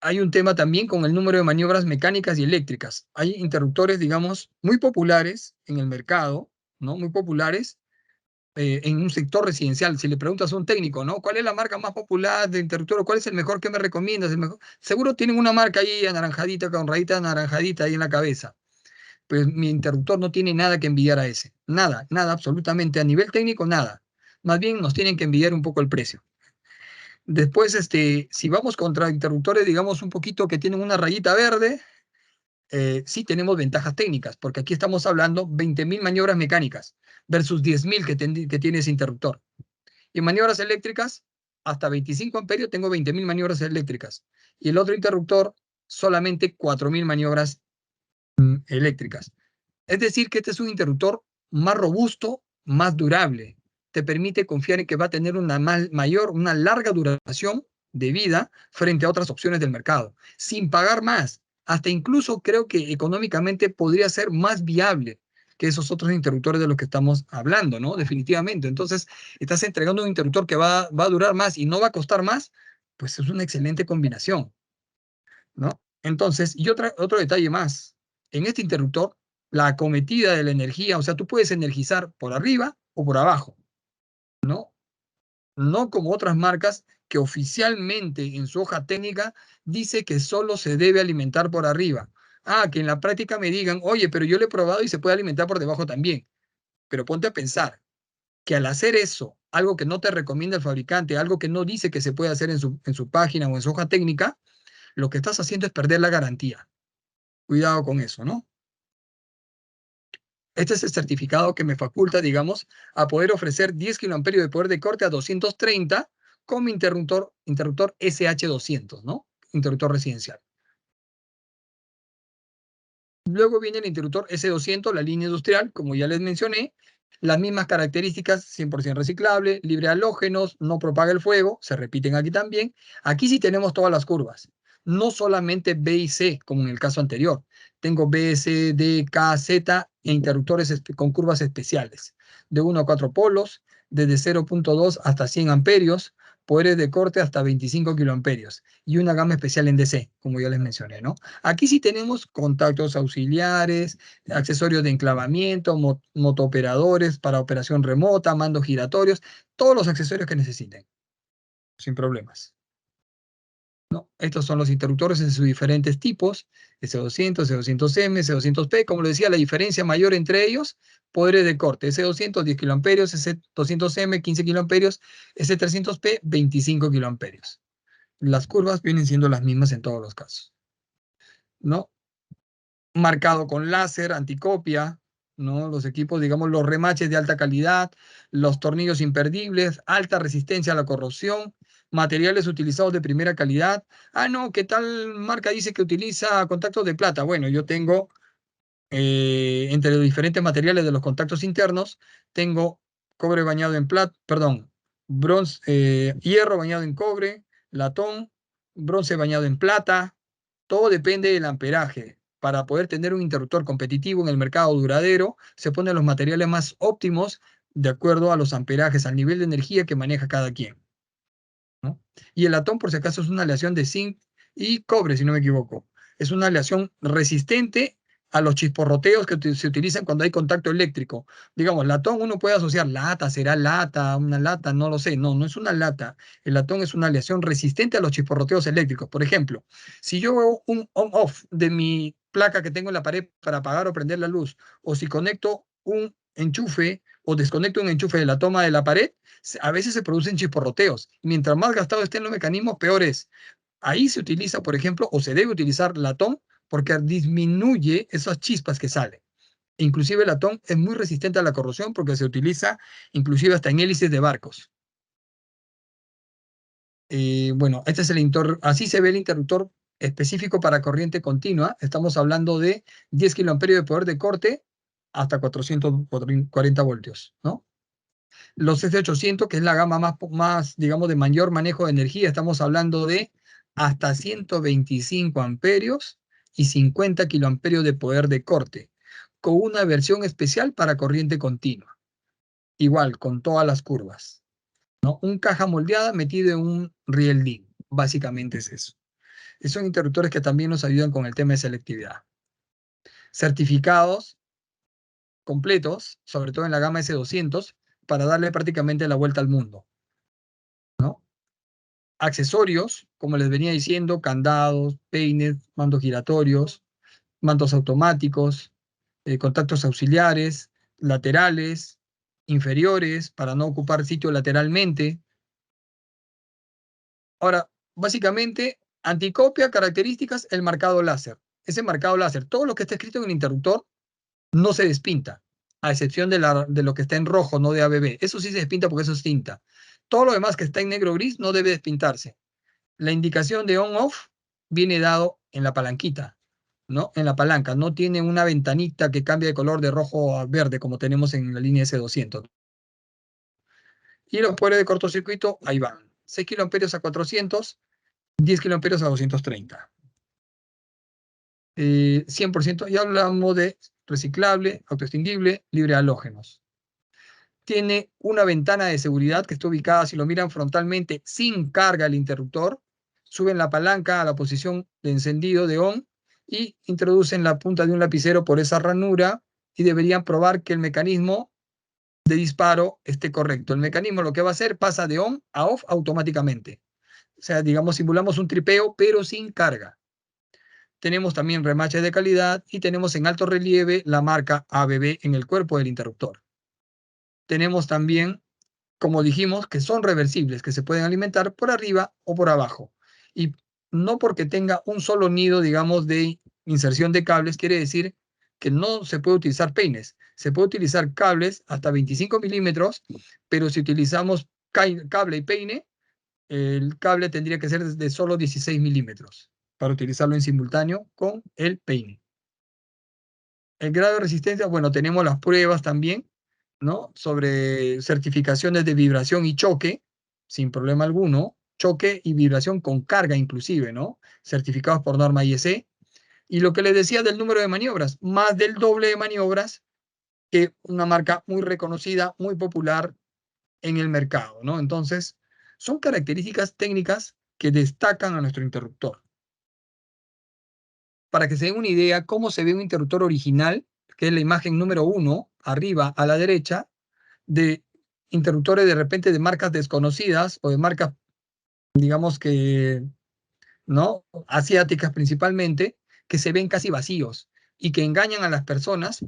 Hay un tema también con el número de maniobras mecánicas y eléctricas. Hay interruptores, digamos, muy populares en el mercado, ¿no? Muy populares en un sector residencial. Si le preguntas a un técnico, ¿no? ¿Cuál es la marca más popular de interruptor? ¿Cuál es el mejor que me recomiendas? El mejor? Seguro tienen una marca ahí anaranjadita, con rayita anaranjadita ahí en la cabeza. Pues mi interruptor no tiene nada que envidiar a ese. Nada, nada, absolutamente. A nivel técnico, nada. Más bien nos tienen que envidiar un poco el precio. Después, si vamos contra interruptores, digamos, un poquito que tienen una rayita verde, sí tenemos ventajas técnicas, porque aquí estamos hablando 20.000 maniobras mecánicas versus 10.000 que tiene ese interruptor. Y maniobras eléctricas, hasta 25 amperios tengo 20.000 maniobras eléctricas. Y el otro interruptor, solamente 4.000 maniobras eléctricas. Es decir, que este es un interruptor más robusto, más durable. Te permite confiar en que va a tener una larga duración de vida frente a otras opciones del mercado, sin pagar más. Hasta incluso creo que económicamente podría ser más viable que esos otros interruptores de los que estamos hablando, ¿no? Definitivamente. Entonces, estás entregando un interruptor que va a durar más y no va a costar más, pues es una excelente combinación, ¿no? Entonces, y otro detalle más. En este interruptor, la acometida de la energía, o sea, tú puedes energizar por arriba o por abajo, ¿no? No como otras marcas que oficialmente en su hoja técnica dice que solo se debe alimentar por arriba. Ah, que en la práctica me digan, oye, pero yo lo he probado y se puede alimentar por debajo también. Pero ponte a pensar que al hacer eso, algo que no te recomienda el fabricante, algo que no dice que se puede hacer en su página o en su hoja técnica, lo que estás haciendo es perder la garantía. Cuidado con eso, ¿no? Este es el certificado que me faculta, digamos, a poder ofrecer 10 kiloamperios de poder de corte a 230 con mi interruptor SH200, ¿no? Interruptor residencial. Luego viene el interruptor S200, la línea industrial, como ya les mencioné. Las mismas características, 100% reciclable, libre de halógenos, no propaga el fuego, se repiten aquí también. Aquí sí tenemos todas las curvas, no solamente B y C, como en el caso anterior. Tengo B, C, D, K, Z e interruptores con curvas especiales, de 1 a 4 polos, desde 0.2 hasta 100 amperios, poderes de corte hasta 25 kiloamperios, y una gama especial en DC, como ya les mencioné, ¿no? Aquí sí tenemos contactos auxiliares, accesorios de enclavamiento, motooperadores para operación remota, mandos giratorios, todos los accesorios que necesiten, sin problemas. ¿No? Estos son los interruptores en sus diferentes tipos, S200, S200M, S200P. Como les decía, la diferencia mayor entre ellos, poderes de corte, S200, 10 kiloamperios, S200M, 15 kiloamperios, S300P, 25 kiloamperios. Las curvas vienen siendo las mismas en todos los casos, ¿no? Marcado con láser, anticopia, ¿no? Los equipos, digamos, los remaches de alta calidad, los tornillos imperdibles, alta resistencia a la corrosión, materiales utilizados de primera calidad. Ah, no, ¿qué tal marca dice que utiliza contactos de plata? Bueno, yo tengo, entre los diferentes materiales de los contactos internos, tengo cobre bañado en plata, perdón, bronce, hierro bañado en cobre, latón, bronce bañado en plata. Todo depende del amperaje. Para poder tener un interruptor competitivo en el mercado duradero, se ponen los materiales más óptimos de acuerdo a los amperajes, al nivel de energía que maneja cada quien, ¿no? Y el latón, por si acaso, es una aleación de zinc y cobre, si no me equivoco. Es una aleación resistente a los chisporroteos que se utilizan cuando hay contacto eléctrico. Digamos, latón uno puede asociar lata, será lata, una lata, no lo sé. No, no es una lata. El latón es una aleación resistente a los chisporroteos eléctricos. Por ejemplo, si yo hago un on-off de mi placa que tengo en la pared para apagar o prender la luz, o si conecto un enchufe o desconecto un enchufe de la toma de la pared, a veces se producen chisporroteos. Mientras más gastado estén los mecanismos, peor es. Ahí se utiliza, por ejemplo, o se debe utilizar latón porque disminuye esas chispas que salen. Inclusive el latón es muy resistente a la corrosión porque se utiliza inclusive hasta en hélices de barcos. Bueno, este es así se ve el interruptor específico para corriente continua. Estamos hablando de 10 kiloamperios de poder de corte hasta 440 voltios, ¿no? Los S800, que es la gama más, digamos, de mayor manejo de energía, estamos hablando de hasta 125 amperios y 50 kiloamperios de poder de corte, con una versión especial para corriente continua. Igual, con todas las curvas, ¿no? Un caja moldeada metido en un riel DIN. Básicamente es eso. Y son interruptores que también nos ayudan con el tema de selectividad. Certificados completos, sobre todo en la gama S200, para darle prácticamente la vuelta al mundo, ¿no? Accesorios, como les venía diciendo, candados, peines, mandos giratorios, mandos automáticos, contactos auxiliares, laterales, inferiores, para no ocupar sitio lateralmente. Ahora, básicamente, anticopia, características, el marcado láser. Ese marcado láser, todo lo que está escrito en el interruptor no se despinta, a excepción de lo que está en rojo, no de ABB. Eso sí se despinta porque eso es tinta. Todo lo demás que está en negro gris no debe despintarse. La indicación de on-off viene dado en la palanquita, ¿no? En la palanca. No tiene una ventanita que cambia de color de rojo a verde como tenemos en la línea S200. Y los poderes de cortocircuito, ahí van. 6 kiloamperios a 400, 10 kiloamperios a 230. 100%, ya hablamos de reciclable, autoextinguible, libre de halógenos. Tiene una ventana de seguridad que está ubicada, si lo miran frontalmente, sin carga el interruptor. Suben la palanca a la posición de encendido de on y introducen la punta de un lapicero por esa ranura y deberían probar que el mecanismo de disparo esté correcto. El mecanismo lo que va a hacer pasa de on a off automáticamente. O sea, digamos, simulamos un tripeo, pero sin carga. Tenemos también remaches de calidad y tenemos en alto relieve la marca ABB en el cuerpo del interruptor. Tenemos también, como dijimos, que son reversibles, que se pueden alimentar por arriba o por abajo. Y no porque tenga un solo nido, digamos, de inserción de cables, quiere decir que no se puede utilizar peines. Se puede utilizar cables hasta 25 milímetros, pero si utilizamos cable y peine, el cable tendría que ser de solo 16 milímetros para utilizarlo en simultáneo con el peine. El grado de resistencia, bueno, tenemos las pruebas también, ¿no? Sobre certificaciones de vibración y choque, sin problema alguno, choque y vibración con carga inclusive, ¿no? Certificados por norma IEC. Y lo que les decía del número de maniobras, más del doble de maniobras que una marca muy reconocida, muy popular en el mercado, ¿no? Entonces, son características técnicas que destacan a nuestro interruptor. Para que se den una idea cómo se ve un interruptor original, que es la imagen número 1, arriba a la derecha, de interruptores de repente de marcas desconocidas o de marcas, digamos que, ¿no? Asiáticas principalmente, que se ven casi vacíos y que engañan a las personas,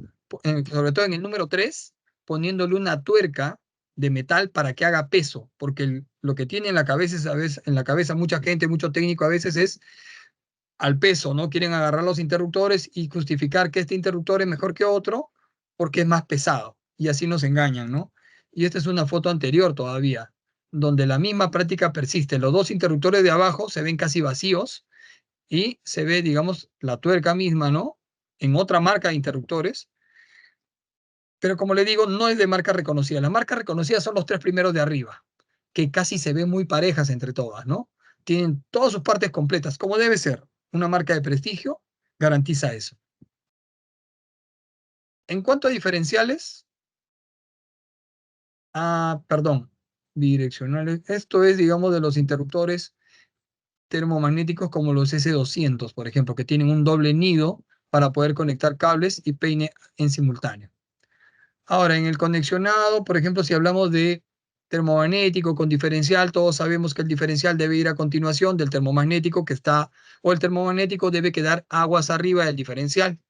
sobre todo en el número 3, poniéndole una tuerca de metal para que haga peso, porque lo que tiene en la cabeza, en la cabeza mucha gente, mucho técnico a veces es al peso, ¿no? Quieren agarrar los interruptores y justificar que este interruptor es mejor que otro porque es más pesado. Y así nos engañan, ¿no? Y esta es una foto anterior todavía, donde la misma práctica persiste. Los dos interruptores de abajo se ven casi vacíos y se ve, digamos, la tuerca misma, ¿no? En otra marca de interruptores. Pero como le digo, no es de marca reconocida. Las marcas reconocidas son los 3 primeros de arriba, que casi se ven muy parejas entre todas, ¿no? Tienen todas sus partes completas, como debe ser. Una marca de prestigio garantiza eso. En cuanto a diferenciales, perdón, bidireccionales, esto es, digamos, de los interruptores termomagnéticos como los S200, por ejemplo, que tienen un doble nido para poder conectar cables y peine en simultáneo. Ahora, en el conexionado, por ejemplo, si hablamos de termomagnético con diferencial, todos sabemos que el diferencial debe ir a continuación del termomagnético que está, o el termomagnético debe quedar aguas arriba del diferencial,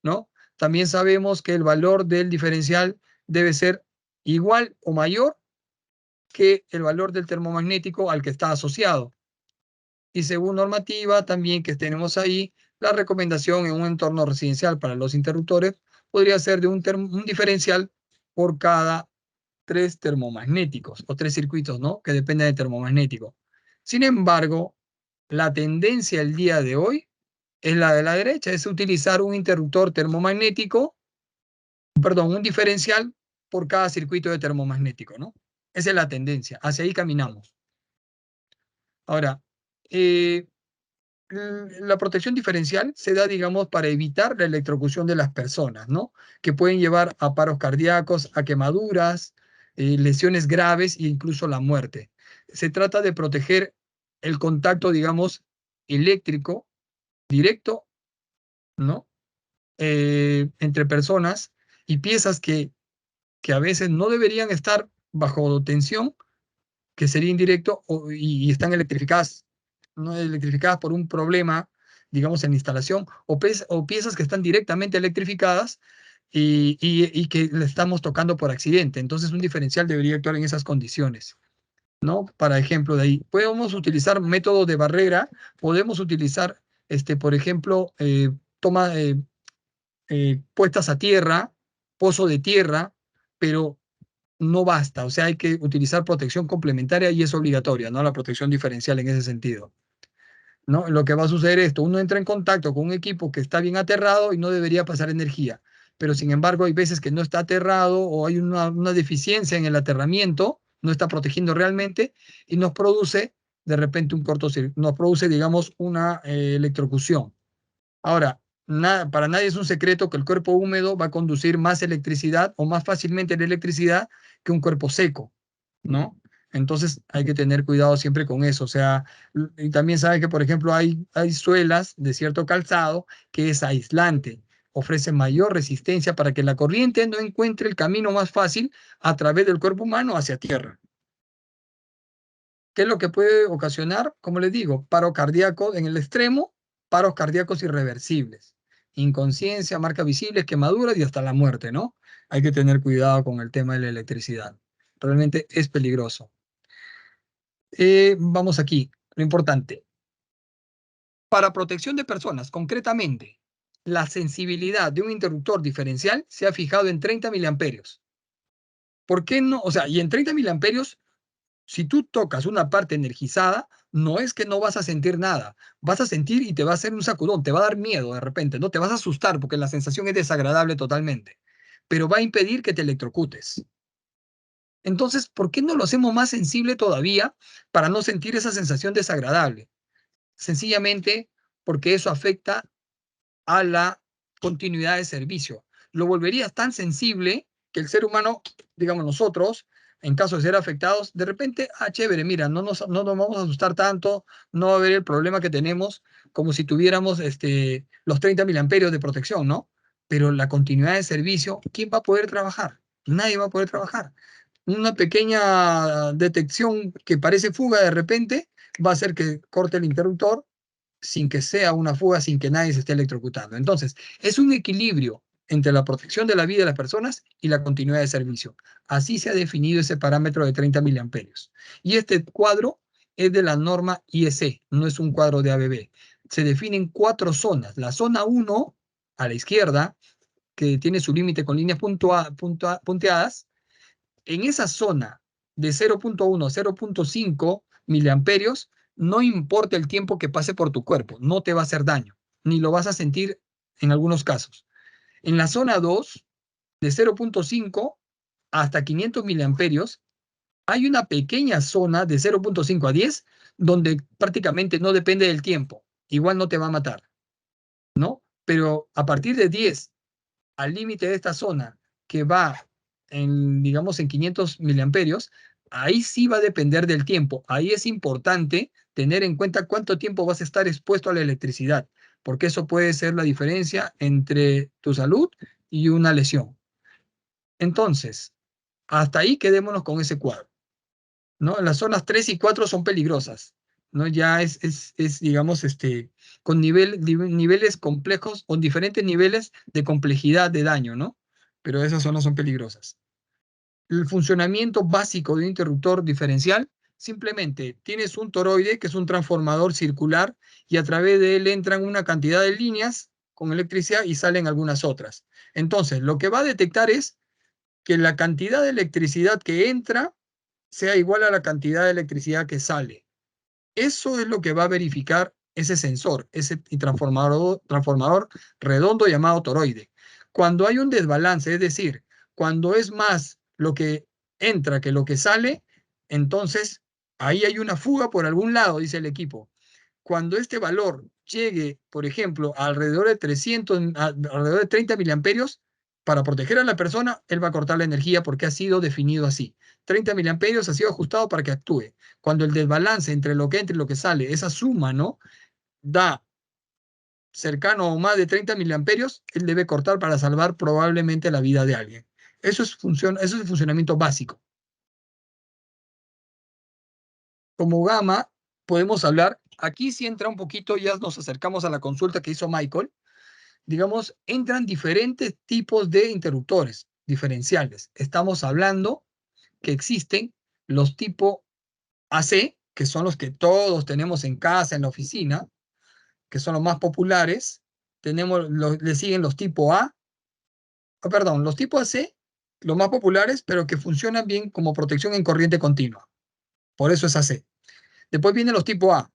¿no? También sabemos que el valor del diferencial debe ser igual o mayor que el valor del termomagnético al que está asociado. Y según normativa también que tenemos ahí, la recomendación en un entorno residencial para los interruptores podría ser de un diferencial por cada 3 termomagnéticos o 3 circuitos, ¿no? Que depende del termomagnético. Sin embargo, la tendencia el día de hoy es la de la derecha, es utilizar un interruptor termomagnético, perdón, un diferencial por cada circuito de termomagnético, ¿no? Esa es la tendencia, hacia ahí caminamos. Ahora, la protección diferencial se da, digamos, para evitar la electrocución de las personas, ¿no? Que pueden llevar a paros cardíacos, a quemaduras, lesiones graves e incluso la muerte. Se trata de proteger el contacto, digamos, eléctrico directo, ¿no? Entre personas y piezas que a veces no deberían estar bajo tensión, que sería indirecto, y están electrificadas, no electrificadas por un problema, digamos, en la instalación, o piezas que están directamente electrificadas y que le estamos tocando por accidente. Entonces, un diferencial debería actuar en esas condiciones, ¿no? Para ejemplo, de ahí, podemos utilizar métodos de barrera, podemos utilizar, por ejemplo, puestas a tierra, pozo de tierra, pero no basta, o sea, hay que utilizar protección complementaria y es obligatoria, ¿no? La protección diferencial en ese sentido, ¿no? Lo que va a suceder es esto, uno entra en contacto con un equipo que está bien aterrado y no debería pasar energía, pero sin embargo hay veces que no está aterrado o hay una deficiencia en el aterramiento, no está protegiendo realmente y nos produce de repente un cortocircuito, nos produce, digamos, una electrocución. Ahora, para nadie es un secreto que el cuerpo húmedo va a conducir más electricidad o más fácilmente la electricidad que un cuerpo seco, ¿no? Entonces hay que tener cuidado siempre con eso. O sea, y también sabe que, por ejemplo, hay suelas de cierto calzado que es aislante, ofrece mayor resistencia para que la corriente no encuentre el camino más fácil a través del cuerpo humano hacia tierra. ¿Qué es lo que puede ocasionar? Como les digo, paro cardíaco en el extremo, paros cardíacos irreversibles, inconsciencia, marcas visibles, quemaduras y hasta la muerte, ¿no? Hay que tener cuidado con el tema de la electricidad. Realmente es peligroso. Vamos aquí, lo importante. Para protección de personas, concretamente, la sensibilidad de un interruptor diferencial se ha fijado en 30 miliamperios. ¿Por qué no? O sea, y en 30 miliamperios si tú tocas una parte energizada, no es que no vas a sentir nada, vas a sentir y te va a hacer un sacudón, te va a dar miedo de repente, no te vas a asustar porque la sensación es desagradable totalmente, pero va a impedir que te electrocutes. Entonces, ¿por qué no lo hacemos más sensible todavía para no sentir esa sensación desagradable? Sencillamente porque eso afecta a la continuidad de servicio. Lo volverías tan sensible que el ser humano, digamos nosotros, en caso de ser afectados, de repente, chévere, mira, no nos vamos a asustar tanto, no va a haber el problema que tenemos como si tuviéramos los 30 miliamperios de protección, ¿no? Pero la continuidad de servicio, ¿quién va a poder trabajar? Nadie va a poder trabajar. Una pequeña detección que parece fuga de repente va a hacer que corte el interruptor sin que sea una fuga, sin que nadie se esté electrocutando. Entonces, es un equilibrio entre la protección de la vida de las personas y la continuidad de servicio. Así se ha definido ese parámetro de 30 miliamperios. Y este cuadro es de la norma IEC, no es un cuadro de ABB. Se definen 4 zonas. La zona 1, a la izquierda, que tiene su límite con líneas punteadas, en esa zona de 0.1 a 0.5 miliamperios, no importa el tiempo que pase por tu cuerpo, no te va a hacer daño, ni lo vas a sentir en algunos casos. En la zona 2, de 0.5 hasta 500 miliamperios, hay una pequeña zona de 0.5 a 10 donde prácticamente no depende del tiempo. Igual no te va a matar, ¿no? Pero a partir de 10 al límite de esta zona que va digamos, en 500 miliamperios, ahí sí va a depender del tiempo. Ahí es importante tener en cuenta cuánto tiempo vas a estar expuesto a la electricidad, porque eso puede ser la diferencia entre tu salud y una lesión. Entonces, hasta ahí quedémonos con ese cuadro, ¿no? Las zonas 3 y 4 son peligrosas, ¿no? Ya digamos, con niveles complejos, con diferentes niveles de complejidad de daño, ¿no? Pero esas zonas son peligrosas. El funcionamiento básico de un interruptor diferencial, simplemente tienes un toroide, que es un transformador circular, y a través de él entran una cantidad de líneas con electricidad y salen algunas otras. Entonces, lo que va a detectar es que la cantidad de electricidad que entra sea igual a la cantidad de electricidad que sale. Eso es lo que va a verificar ese sensor, ese transformador redondo llamado toroide. Cuando hay un desbalance, es decir, cuando es más lo que entra que lo que sale, entonces ahí hay una fuga por algún lado, dice el equipo. cuando este valor llegue, por ejemplo, a alrededor de 300, alrededor de 30 miliamperios, para proteger a la persona, él va a cortar la energía porque ha sido definido así. 30 miliamperios ha sido ajustado para que actúe. Cuando el desbalance entre lo que entra y lo que sale, esa suma, ¿no?, da cercano o más de 30 miliamperios, él debe cortar para salvar probablemente la vida de alguien. Eso es el funcionamiento básico. Como gamma, podemos hablar, aquí sí entra un poquito, ya nos acercamos a la consulta que hizo Michael, digamos, entran diferentes tipos de interruptores diferenciales. Estamos hablando que existen los tipo AC, que son los que todos tenemos en casa, en la oficina, que son los más populares. Le siguen los tipo A, perdón, los tipo AC, los más populares, pero que funcionan bien como protección en corriente continua. Por eso es AC. Después vienen los tipo A,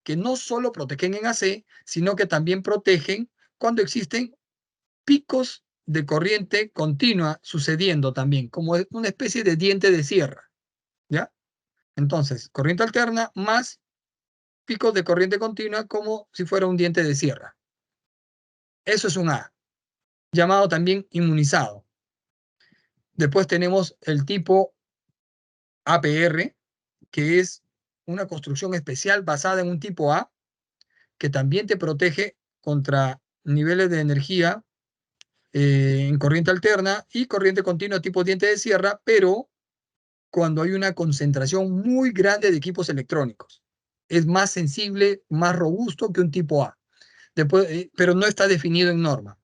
que no solo protegen en AC, sino que también protegen cuando existen picos de corriente continua sucediendo también, como una especie de diente de sierra, ¿ya? Entonces, corriente alterna más picos de corriente continua como si fuera un diente de sierra. Eso es un A, llamado también inmunizado. Después tenemos el tipo APR, que es una construcción especial basada en un tipo A, que también te protege contra niveles de energía en corriente alterna y corriente continua tipo diente de sierra, pero cuando hay una concentración muy grande de equipos electrónicos. Es más sensible, más robusto que un tipo A. Después, pero no está definido en norma.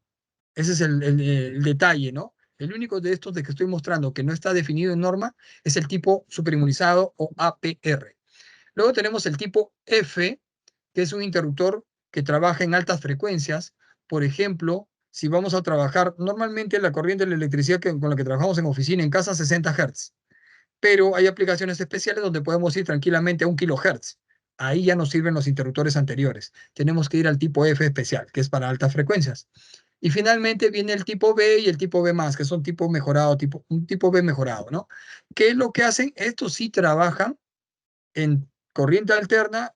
Ese es el detalle, ¿no? El único de estos de que estoy mostrando que no está definido en norma es el tipo superinmunizado o APR. Luego tenemos el tipo F, que es un interruptor que trabaja en altas frecuencias. Por ejemplo, si vamos a trabajar, normalmente la corriente de la electricidad con la que trabajamos en oficina, en casa, 60 Hz. Pero hay aplicaciones especiales donde podemos ir tranquilamente a 1 kHz. Ahí ya nos sirven los interruptores anteriores. Tenemos que ir al tipo F especial, que es para altas frecuencias. Y finalmente viene el tipo B y el tipo B+, que son tipo mejorado, un tipo B mejorado, ¿no? ¿Qué es lo que hacen? Estos sí trabajan en corriente alterna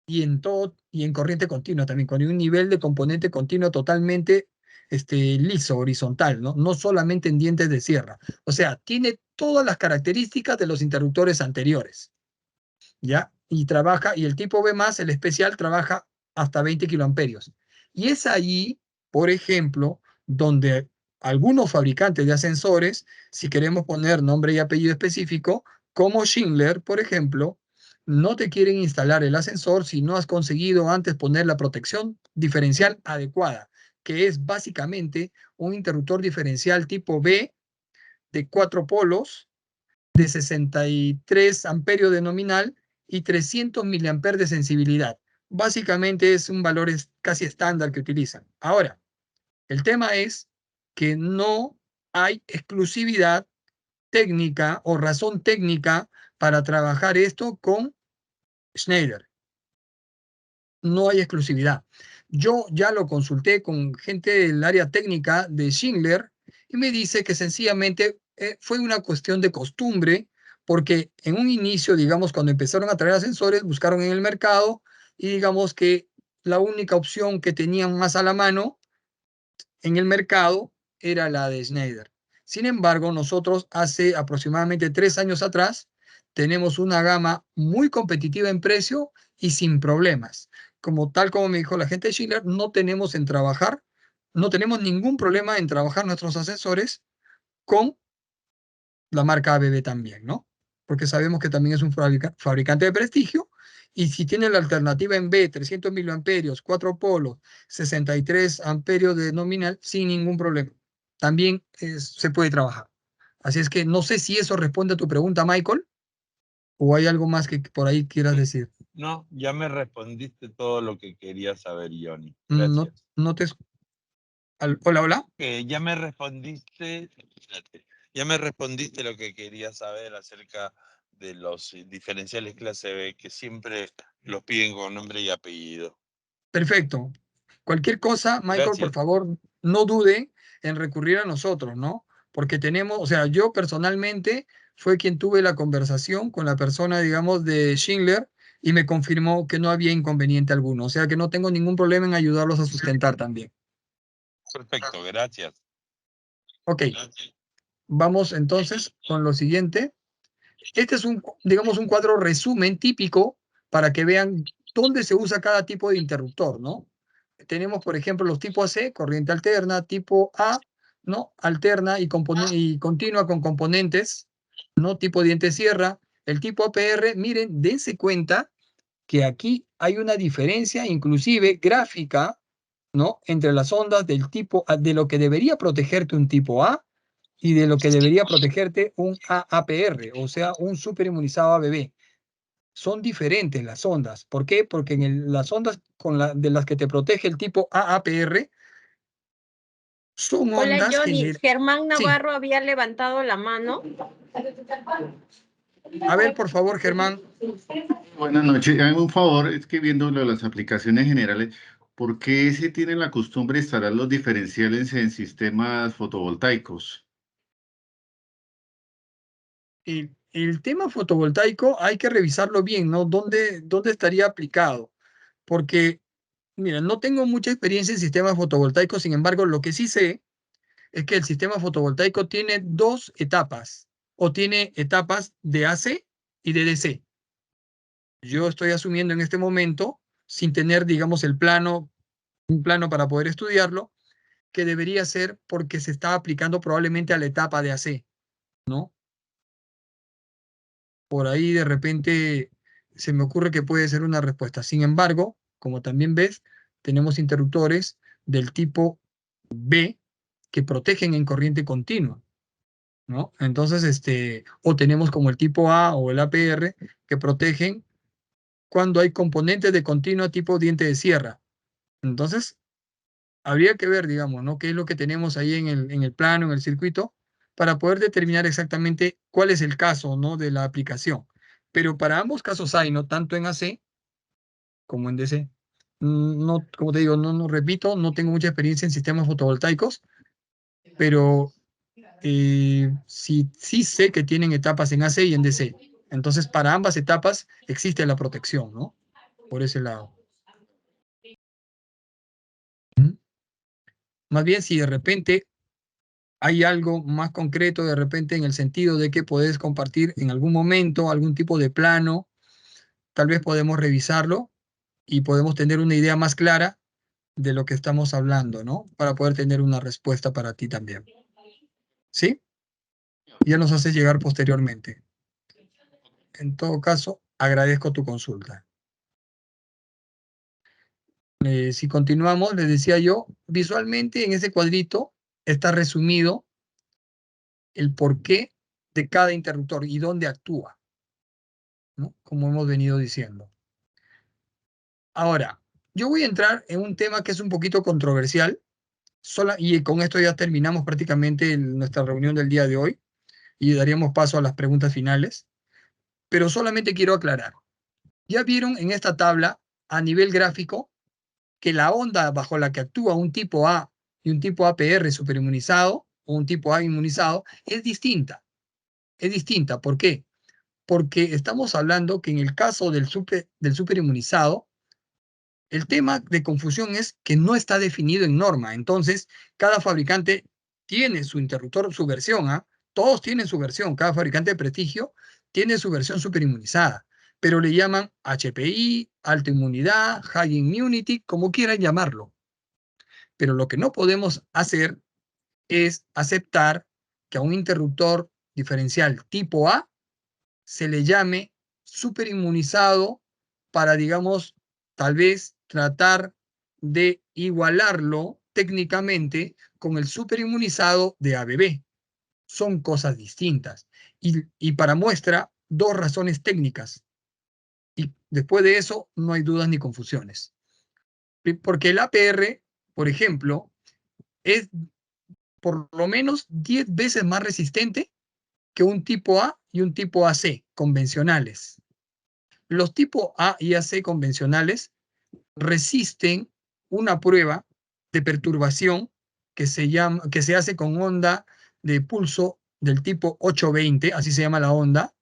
y en corriente continua también, con un nivel de componente continuo totalmente liso, horizontal, ¿no? No solamente en dientes de sierra. O sea, tiene todas las características de los interruptores anteriores, ¿ya? Y el tipo B+, el especial, trabaja hasta 20 kiloamperios. Y es allí, por ejemplo, donde algunos fabricantes de ascensores, si queremos poner nombre y apellido específico, como Schindler, por ejemplo, no te quieren instalar el ascensor si no has conseguido antes poner la protección diferencial adecuada, que es básicamente un interruptor diferencial tipo B de 4 polos, de 63 amperios de nominal y 300 miliamperes de sensibilidad. Básicamente es un valor casi estándar que utilizan. Ahora, el tema es que no hay exclusividad técnica o razón técnica para trabajar esto con Schneider. No hay exclusividad. Yo ya lo consulté con gente del área técnica de Schindler y me dice que sencillamente fue una cuestión de costumbre, porque en un inicio, digamos, cuando empezaron a traer ascensores, buscaron en el mercado y digamos que la única opción que tenían más a la mano en el mercado era la de Schneider. Sin embargo, nosotros hace aproximadamente 3 años atrás tenemos una gama muy competitiva en precio y sin problemas. Como me dijo la gente de Schindler, no tenemos ningún problema en trabajar nuestros ascensores con la marca ABB también, ¿no? Porque sabemos que también es un fabricante de prestigio, y si tiene la alternativa en B, 300 miliamperios, 4 polos, 63 amperios de nominal, sin ningún problema. También se puede trabajar. Así es que no sé si eso responde a tu pregunta, Michael, o hay algo más que por ahí quieras decir. No, ya me respondiste todo lo que quería saber, Johnny. No, Gracias. no te... Hola, hola. Ya me respondiste, espérate, ya me respondiste lo que quería saber acerca de los diferenciales clase B, que siempre los piden con nombre y apellido. Perfecto. Cualquier cosa, Michael, por Gracias. favor, no dude en recurrir a nosotros, ¿no? Porque tenemos, o sea, yo personalmente fue quien tuve la conversación con la persona, digamos, de Schindler, y me confirmó que no había inconveniente alguno. O sea que no tengo ningún problema en ayudarlos a sustentar también. Perfecto, gracias. Ok, vamos entonces con lo siguiente. Este es digamos, un cuadro resumen típico para que vean dónde se usa cada tipo de interruptor, ¿no? Tenemos, por ejemplo, los tipo AC, corriente alterna, tipo A, ¿no? Alterna y continua con componentes, ¿no? Tipo diente sierra. El tipo APR, miren, dense cuenta que aquí hay una diferencia inclusive gráfica, ¿no? Entre las ondas del tipo A, de lo que debería protegerte un tipo A y de lo que debería protegerte un AAPR, o sea, un superinmunizado ABB. Son diferentes las ondas. ¿Por qué? Porque en las ondas de las que te protege el tipo AAPR son Hola ondas Johnny, Germán Sí. Navarro había levantado la mano. A ver, por favor, Germán. Buenas noches. Háganme un favor, es que viendo lo de las aplicaciones generales, ¿por qué se tiene la costumbre de instalar los diferenciales en sistemas fotovoltaicos? El tema fotovoltaico hay que revisarlo bien, ¿no? ¿Dónde estaría aplicado? Porque, mira, no tengo mucha experiencia en sistemas fotovoltaicos, sin embargo, lo que sí sé es que el sistema fotovoltaico tiene dos etapas, o tiene etapas de AC y de DC. Yo estoy asumiendo en este momento, sin tener, digamos, un plano para poder estudiarlo, que debería ser porque se está aplicando probablemente a la etapa de AC, ¿no? Por ahí de repente se me ocurre que puede ser una respuesta. Sin embargo, como también ves, tenemos interruptores del tipo B que protegen en corriente continua, ¿no? Entonces, o tenemos como el tipo A o el APR que protegen cuando hay componentes de continua tipo diente de sierra. Entonces, habría que ver, digamos, ¿no? Qué es lo que tenemos ahí en el plano, en el circuito, para poder determinar exactamente cuál es el caso, ¿no? De la aplicación. Pero para ambos casos hay, ¿no? Tanto en AC como en DC. No, como te digo, no repito, no tengo mucha experiencia en sistemas fotovoltaicos, pero sí sé que tienen etapas en AC y en DC. Entonces, para ambas etapas existe la protección, ¿no? Por ese lado. Más bien, si de repente hay algo más concreto, de repente en el sentido de que puedes compartir en algún momento algún tipo de plano, tal vez podemos revisarlo y podemos tener una idea más clara de lo que estamos hablando, ¿no? Para poder tener una respuesta para ti también. ¿Sí? Ya nos haces llegar posteriormente. En todo caso, agradezco tu consulta. Si continuamos, les decía yo, visualmente en ese cuadrito está resumido el porqué de cada interruptor y dónde actúa, ¿no? Como hemos venido diciendo. Ahora, yo voy a entrar en un tema que es un poquito controversial, y con esto ya terminamos prácticamente nuestra reunión del día de hoy y daríamos paso a las preguntas finales, pero solamente quiero aclarar. Ya vieron en esta tabla a nivel gráfico que la onda bajo la que actúa un tipo A y un tipo APR superinmunizado o un tipo A inmunizado es distinta. Es distinta. ¿Por qué? Porque estamos hablando que en el caso del superinmunizado, el tema de confusión es que no está definido en norma. Entonces, cada fabricante tiene su interruptor, su versión, ¿ah? Todos tienen su versión. Cada fabricante de prestigio tiene su versión superinmunizada, pero le llaman HPI, alta inmunidad, high immunity, como quieran llamarlo. Pero lo que no podemos hacer es aceptar que a un interruptor diferencial tipo A se le llame superinmunizado para, digamos, tal vez tratar de igualarlo técnicamente con el superinmunizado de ABB. Son cosas distintas. Y para muestra, dos razones técnicas. Y después de eso, no hay dudas ni confusiones. Porque el APR, por ejemplo, es por lo menos 10 veces más resistente que un tipo A y un tipo AC convencionales. Los tipo A y AC convencionales resisten una prueba de perturbación que se hace con onda de pulso del tipo 820, así se llama la onda,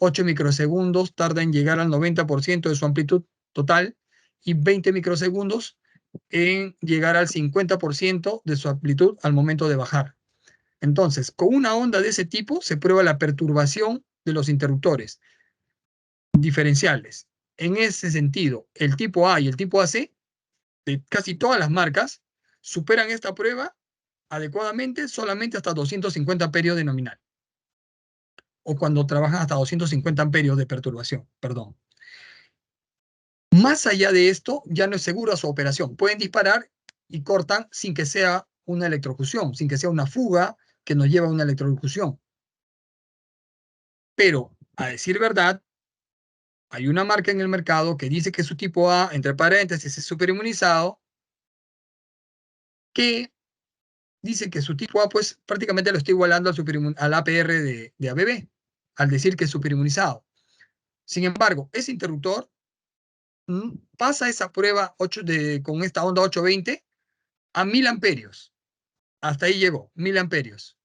8 microsegundos tarda en llegar al 90% de su amplitud total y 20 microsegundos en llegar al 50% de su amplitud al momento de bajar. Entonces, con una onda de ese tipo se prueba la perturbación de los interruptores diferenciales. En ese sentido, el tipo A y el tipo AC de casi todas las marcas superan esta prueba adecuadamente solamente hasta 250 amperios de nominal. O cuando trabajan hasta 250 amperios de perturbación, perdón. Más allá de esto, ya no es segura su operación. Pueden disparar y cortan sin que sea una electrocución, sin que sea una fuga que nos lleva a una electrocución. Pero, a decir verdad, hay una marca en el mercado que dice que su tipo A, entre paréntesis, es superinmunizado, que dice que su tipo A, pues prácticamente lo está igualando al APR de ABB, al decir que es superinmunizado. Sin embargo, ese interruptor pasa esa prueba con esta onda 820 a 1000 amperios. Hasta ahí llegó, 1000 amperios.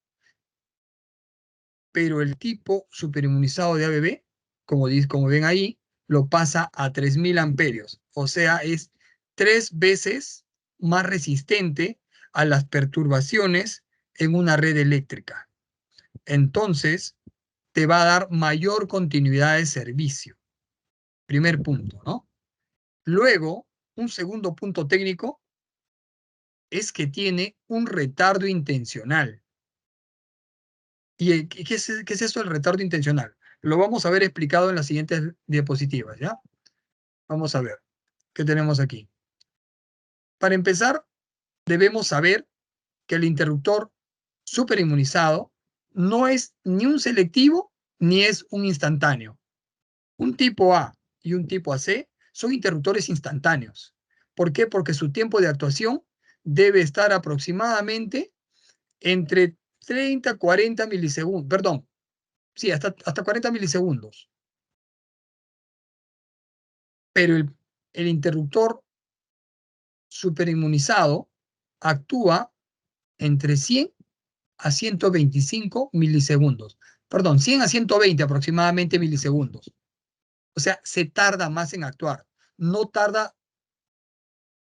Pero el tipo superinmunizado de ABB, como ven ahí, lo pasa a 3000 amperios. O sea, es 3 veces más resistente a las perturbaciones en una red eléctrica. Entonces, te va a dar mayor continuidad de servicio. Primer punto, ¿no? Luego, un segundo punto técnico es que tiene un retardo intencional. ¿Y qué es eso del retardo intencional? Lo vamos a ver explicado en las siguientes diapositivas, ¿ya? Vamos a ver qué tenemos aquí. Para empezar, debemos saber que el interruptor superinmunizado no es ni un selectivo ni es un instantáneo. Un tipo A y un tipo AC son interruptores instantáneos. ¿Por qué? Porque su tiempo de actuación debe estar aproximadamente entre 30 a 40 milisegundos, perdón, sí, hasta 40 milisegundos. Pero el interruptor superinmunizado actúa entre 100 a 125 milisegundos. Perdón, 100 a 120 aproximadamente milisegundos. O sea, se tarda más en actuar. No tarda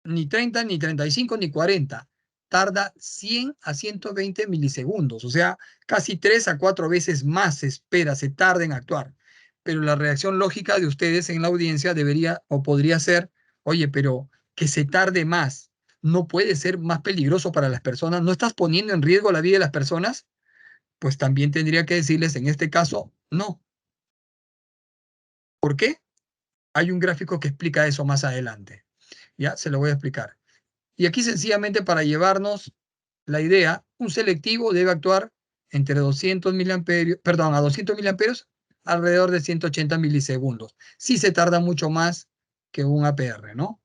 ni 30, ni 35, ni 40. Tarda 100 a 120 milisegundos. O sea, casi 3 a 4 veces más se tarda en actuar. Pero la reacción lógica de ustedes en la audiencia debería o podría ser, oye, pero que se tarde más, ¿no puede ser más peligroso para las personas? ¿No estás poniendo en riesgo la vida de las personas? Pues también tendría que decirles en este caso, no. ¿Por qué? Hay un gráfico que explica eso más adelante. Ya, se lo voy a explicar. Y aquí sencillamente para llevarnos la idea, un selectivo debe actuar entre 200 miliamperios, perdón, a 200 miliamperios alrededor de 180 milisegundos. Sí se tarda mucho más que un APR, ¿no?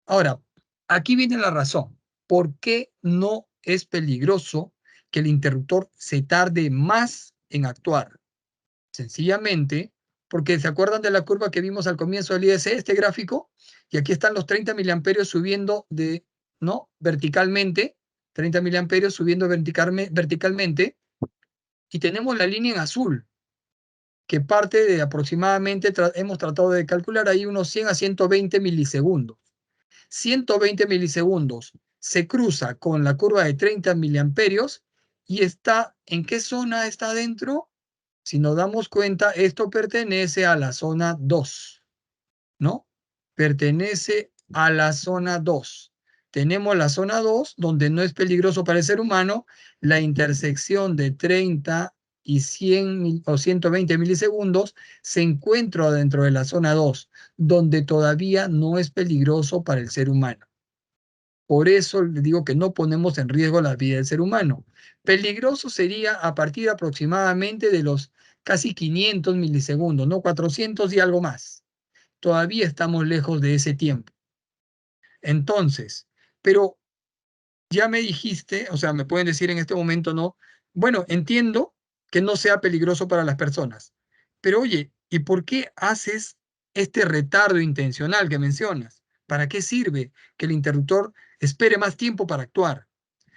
Ahora, aquí viene la razón. ¿Por qué no es peligroso que el interruptor se tarde más en actuar? Sencillamente, porque ¿se acuerdan de la curva que vimos al comienzo del IDC, este gráfico? Y aquí están los 30 miliamperios subiendo ¿no? Verticalmente, 30 miliamperios subiendo verticalmente, y tenemos la línea en azul, que parte de aproximadamente, hemos tratado de calcular ahí unos 100 a 120 milisegundos. 120 milisegundos se cruza con la curva de 30 miliamperios y está, ¿en qué zona está dentro? Si nos damos cuenta, esto pertenece a la zona 2, ¿no? Pertenece a la zona 2. Tenemos la zona 2, donde no es peligroso para el ser humano, la intersección de 30 y 100 o 120 milisegundos se encuentra dentro de la zona 2, donde todavía no es peligroso para el ser humano. Por eso les digo que no ponemos en riesgo la vida del ser humano. Peligroso sería a partir aproximadamente de los casi 500 milisegundos, ¿no? 400 y algo más. Todavía estamos lejos de ese tiempo. Entonces, pero ya me dijiste, o sea, me pueden decir en este momento, ¿no? Bueno, entiendo que no sea peligroso para las personas, pero oye, ¿y por qué haces este retardo intencional que mencionas? ¿Para qué sirve que el interruptor espere más tiempo para actuar?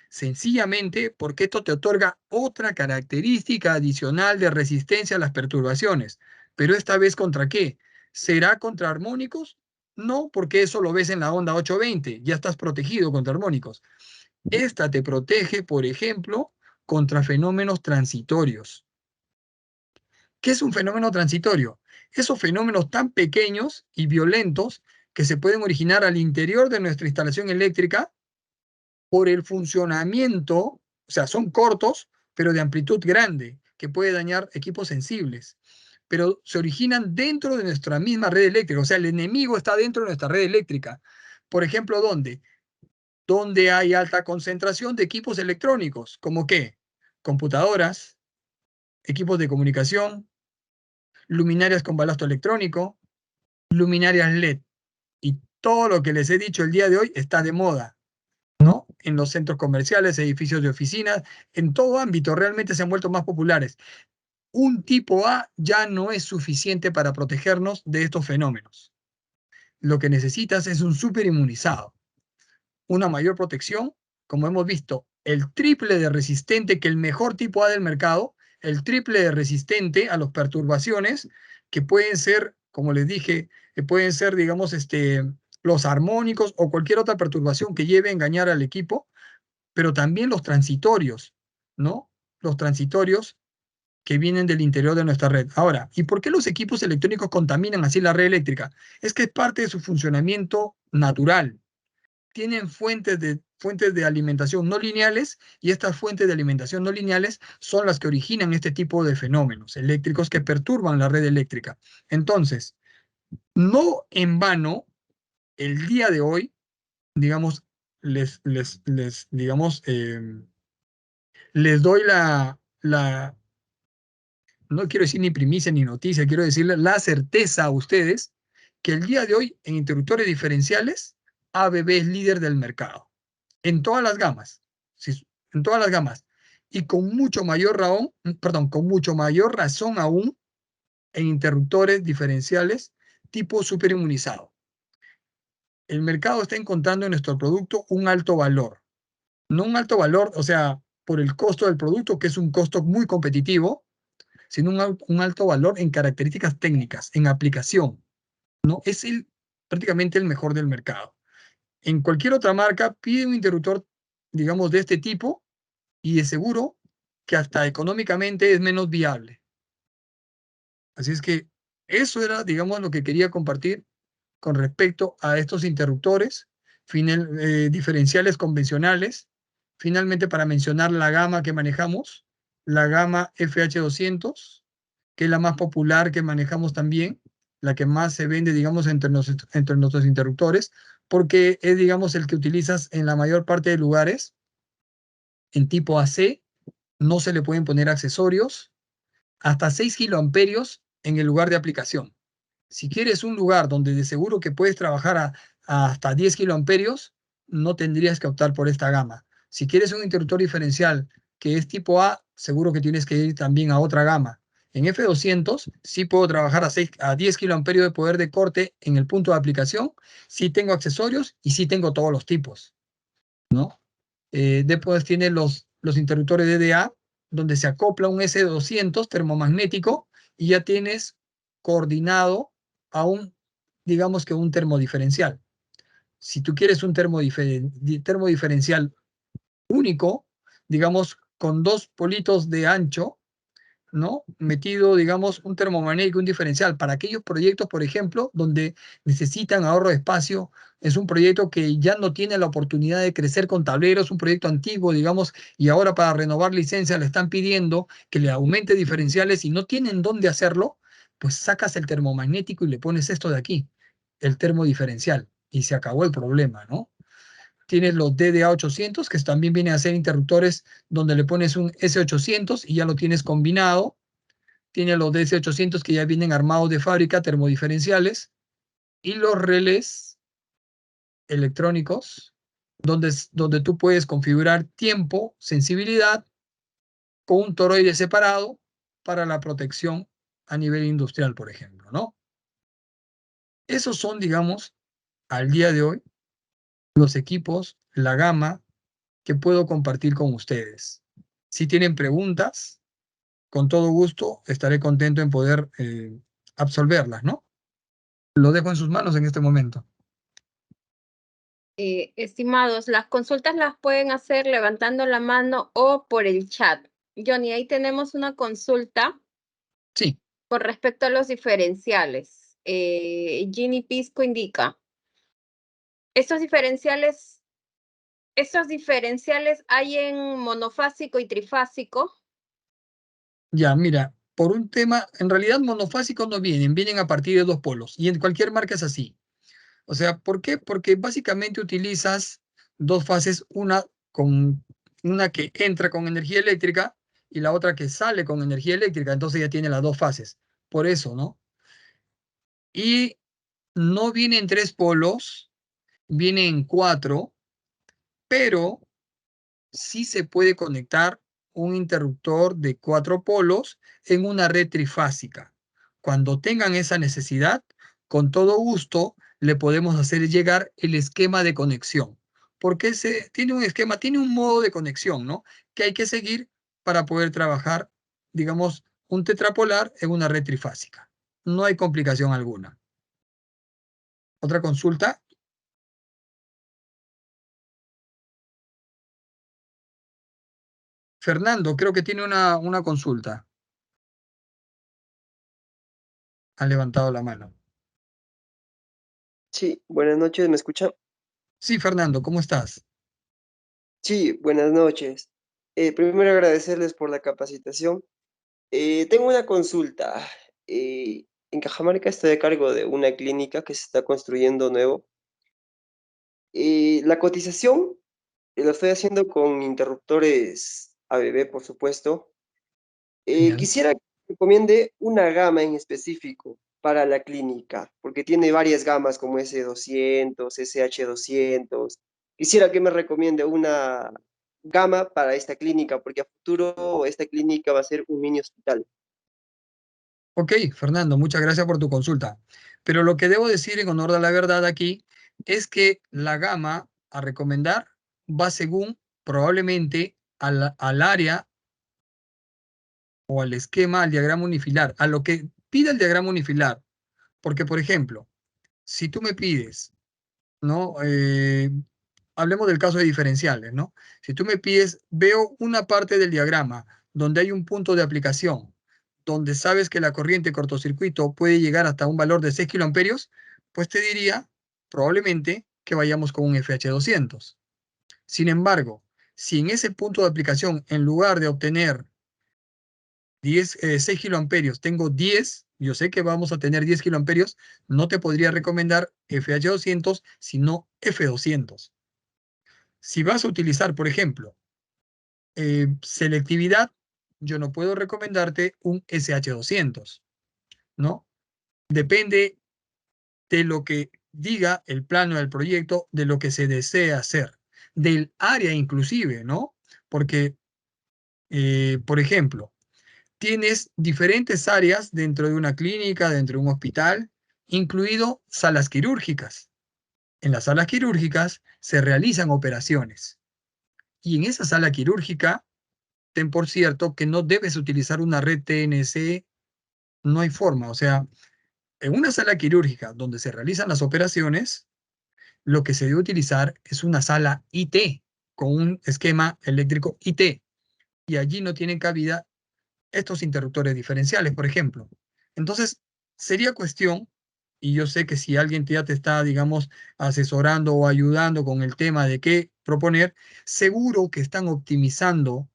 Sencillamente porque esto te otorga otra característica adicional de resistencia a las perturbaciones. Pero esta vez, ¿contra qué? ¿Será contra armónicos? No, porque eso lo ves en la onda 820. Ya estás protegido contra armónicos. Esta te protege, por ejemplo, contra fenómenos transitorios. ¿Qué es un fenómeno transitorio? Esos fenómenos tan pequeños y violentos que se pueden originar al interior de nuestra instalación eléctrica por el funcionamiento, o sea, son cortos, pero de amplitud grande, que puede dañar equipos sensibles. Pero se originan dentro de nuestra misma red eléctrica, o sea, el enemigo está dentro de nuestra red eléctrica. Por ejemplo, ¿dónde? Donde hay alta concentración de equipos electrónicos, ¿como qué? Computadoras, equipos de comunicación, luminarias con balasto electrónico, luminarias LED. Y todo lo que les he dicho el día de hoy está de moda, ¿no? En los centros comerciales, edificios de oficinas, en todo ámbito realmente se han vuelto más populares. Un tipo A ya no es suficiente para protegernos de estos fenómenos. Lo que necesitas es un superinmunizado, una mayor protección, como hemos visto, el triple de resistente que el mejor tipo A del mercado, el triple de resistente a las perturbaciones que pueden ser, como les dije, que pueden ser, digamos, los armónicos o cualquier otra perturbación que lleve a engañar al equipo, pero también los transitorios, ¿no? Los transitorios que vienen del interior de nuestra red. Ahora, ¿y por qué los equipos electrónicos contaminan así la red eléctrica? Es que es parte de su funcionamiento natural. Tienen fuentes de alimentación no lineales y estas fuentes de alimentación no lineales son las que originan este tipo de fenómenos eléctricos que perturban la red eléctrica. Entonces, no en vano, el día de hoy, digamos, digamos, les doy no quiero decir ni primicia ni noticia, quiero decirle la certeza a ustedes que el día de hoy en interruptores diferenciales, ABB es líder del mercado, en todas las gamas, ¿sí? En todas las gamas, y con mucho mayor con mucho mayor razón aún en interruptores diferenciales tipo superinmunizado. El mercado está encontrando en nuestro producto un alto valor, no un alto valor, o sea, por el costo del producto, que es un costo muy competitivo, sino un alto valor en características técnicas, en aplicación, ¿no? Es prácticamente el mejor del mercado. En cualquier otra marca pide un interruptor, digamos, de este tipo y de seguro que hasta económicamente es menos viable. Así es que eso era, digamos, lo que quería compartir con respecto a estos interruptores diferenciales convencionales. Finalmente, para mencionar la gama que manejamos, la gama FH200, que es la más popular que manejamos también, la que más se vende, digamos, entre nuestros interruptores, porque es, digamos, el que utilizas en la mayor parte de lugares. En tipo AC no se le pueden poner accesorios, hasta 6 kiloamperios en el lugar de aplicación. Si quieres un lugar donde de seguro que puedes trabajar hasta 10 kiloamperios, no tendrías que optar por esta gama. Si quieres un interruptor diferencial que es tipo A, seguro que tienes que ir también a otra gama. En F200 sí puedo trabajar a 10 kiloamperios de poder de corte en el punto de aplicación, sí tengo accesorios y sí tengo todos los tipos, ¿no? Después tiene los interruptores DDA, donde se acopla un S200 termomagnético y ya tienes coordinado a digamos que un termodiferencial. Si tú quieres un termodiferencial único, digamos, con 2 politos de ancho, ¿no? Metido, digamos, un termomagnético, un diferencial. Para aquellos proyectos, por ejemplo, donde necesitan ahorro de espacio, es un proyecto que ya no tiene la oportunidad de crecer con tableros, un proyecto antiguo, digamos, y ahora para renovar licencia le están pidiendo que le aumente diferenciales y no tienen dónde hacerlo, pues sacas el termomagnético y le pones esto de aquí, el termodiferencial, y se acabó el problema, ¿no? Tienes los DDA800, que también vienen a ser interruptores donde le pones un S800 y ya lo tienes combinado. Tienes los DS800 que ya vienen armados de fábrica, termodiferenciales. Y los relés electrónicos, donde tú puedes configurar tiempo, sensibilidad, con un toroide separado para la protección a nivel industrial, por ejemplo, ¿no? Esos son, digamos, al día de hoy, los equipos, la gama que puedo compartir con ustedes. Si tienen preguntas, con todo gusto estaré contento en poder absolverlas, ¿no? Lo dejo en sus manos en este momento. Estimados, las consultas las pueden hacer levantando la mano o por el chat. Johnny, ahí tenemos una consulta Sí, con respecto a los diferenciales. Ginny Pisco indica, estos diferenciales hay en monofásico y trifásico. ya, mira, por un tema, en realidad monofásicos no vienen, vienen a partir de dos polos, y en cualquier marca es así. O sea, ¿por qué? Porque básicamente utilizas dos fases, una que entra con energía eléctrica y la otra que sale con energía eléctrica, entonces ya tiene las dos fases. Por eso, ¿no? Y no viene en tres polos, viene en cuatro, pero sí se puede conectar un interruptor de cuatro polos en una red trifásica. Cuando tengan esa necesidad, con todo gusto le podemos hacer llegar el esquema de conexión. Porque tiene un esquema, tiene un modo de conexión, ¿no? Que hay que seguir para poder trabajar, digamos, un tetrapolar en una red trifásica. No hay complicación alguna. ¿Otra consulta? Fernando, creo que tiene una consulta. Ha levantado la mano. Sí, buenas noches, ¿me escucha? Sí, Fernando, ¿cómo estás? Sí, buenas noches. Primero agradecerles por la capacitación. Tengo una consulta. En Cajamarca estoy a cargo de una clínica que se está construyendo nuevo. La cotización lo estoy haciendo con interruptores ABB, por supuesto. Genial. Quisiera que me recomiende una gama en específico para la clínica, porque tiene varias gamas como S200, SH200. Quisiera que me recomiende una gama para esta clínica, porque a futuro esta clínica va a ser un mini hospital. Ok, Fernando, muchas gracias por tu consulta. Pero lo que debo decir en honor de la verdad aquí es que la gama a recomendar va según probablemente al área o al esquema, al diagrama unifilar, a lo que pida el diagrama unifilar. Porque, por ejemplo, si tú me pides, ¿no? Hablemos del caso de diferenciales, ¿no? Si tú me pides, veo una parte del diagrama donde hay un punto de aplicación, donde sabes que la corriente cortocircuito puede llegar hasta un valor de 6 kiloamperios, pues te diría probablemente que vayamos con un FH200. Sin embargo, si en ese punto de aplicación, en lugar de obtener 6 kiloamperios, tengo 10, yo sé que vamos a tener 10 kiloamperios, no te podría recomendar FH200, sino F200. Si vas a utilizar, por ejemplo, selectividad, yo no puedo recomendarte un SH200, ¿no? Depende de lo que diga el plano del proyecto, de lo que se desea hacer, del área inclusive, ¿no? Porque, por ejemplo, tienes diferentes áreas dentro de una clínica, dentro de un hospital, incluido salas quirúrgicas. En las salas quirúrgicas se realizan operaciones y en esa sala quirúrgica, ten por cierto que no debes utilizar una red TNC, no hay forma. O sea, en una sala quirúrgica donde se realizan las operaciones, lo que se debe utilizar es una sala IT con un esquema eléctrico IT y allí no tienen cabida estos interruptores diferenciales, por ejemplo. Entonces, sería cuestión, y yo sé que si alguien ya te está, digamos, asesorando o ayudando con el tema de qué proponer, seguro que están optimizando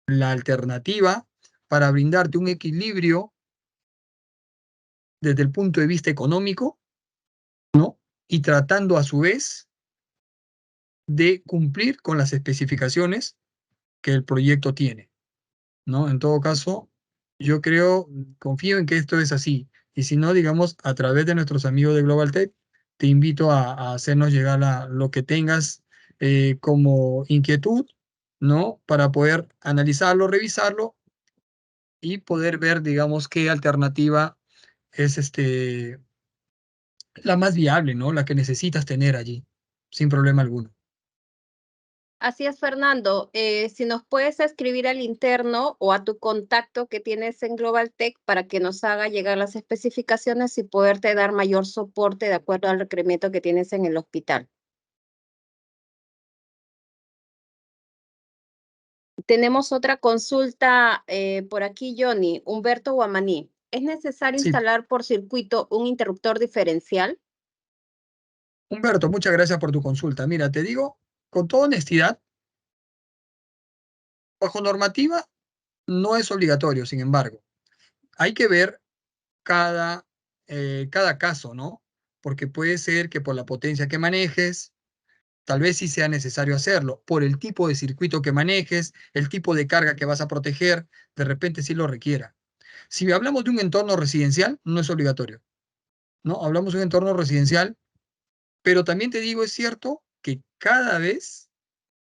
la alternativa para brindarte un equilibrio desde el punto de vista económico, ¿no? Y tratando a su vez de cumplir con las especificaciones que el proyecto tiene, ¿no? En todo caso, yo creo, confío en que esto es así. Y si no, digamos, a través de nuestros amigos de Global Tech, te invito a hacernos llegar lo que tengas como inquietud, ¿no? Para poder analizarlo, revisarlo y poder ver, digamos, qué alternativa es la más viable, ¿no? La que necesitas tener allí, sin problema alguno. Así es, Fernando. Si nos puedes escribir al interno o a tu contacto que tienes en Global Tech para que nos haga llegar las especificaciones y poderte dar mayor soporte de acuerdo al requerimiento que tienes en el hospital. Tenemos otra consulta por aquí, Johnny. Humberto Guamaní. ¿Es necesario Sí, instalar por circuito un interruptor diferencial? Humberto, muchas gracias por tu consulta. Mira, te digo con toda honestidad, bajo normativa no es obligatorio, sin embargo. Hay que ver cada caso, ¿no? Porque puede ser que por la potencia que manejes, tal vez sí sea necesario hacerlo. Por el tipo de circuito que manejes, el tipo de carga que vas a proteger, de repente sí lo requiera. Si hablamos de un entorno residencial, no es obligatorio, ¿no? Hablamos de un entorno residencial, pero también te digo, es cierto que cada vez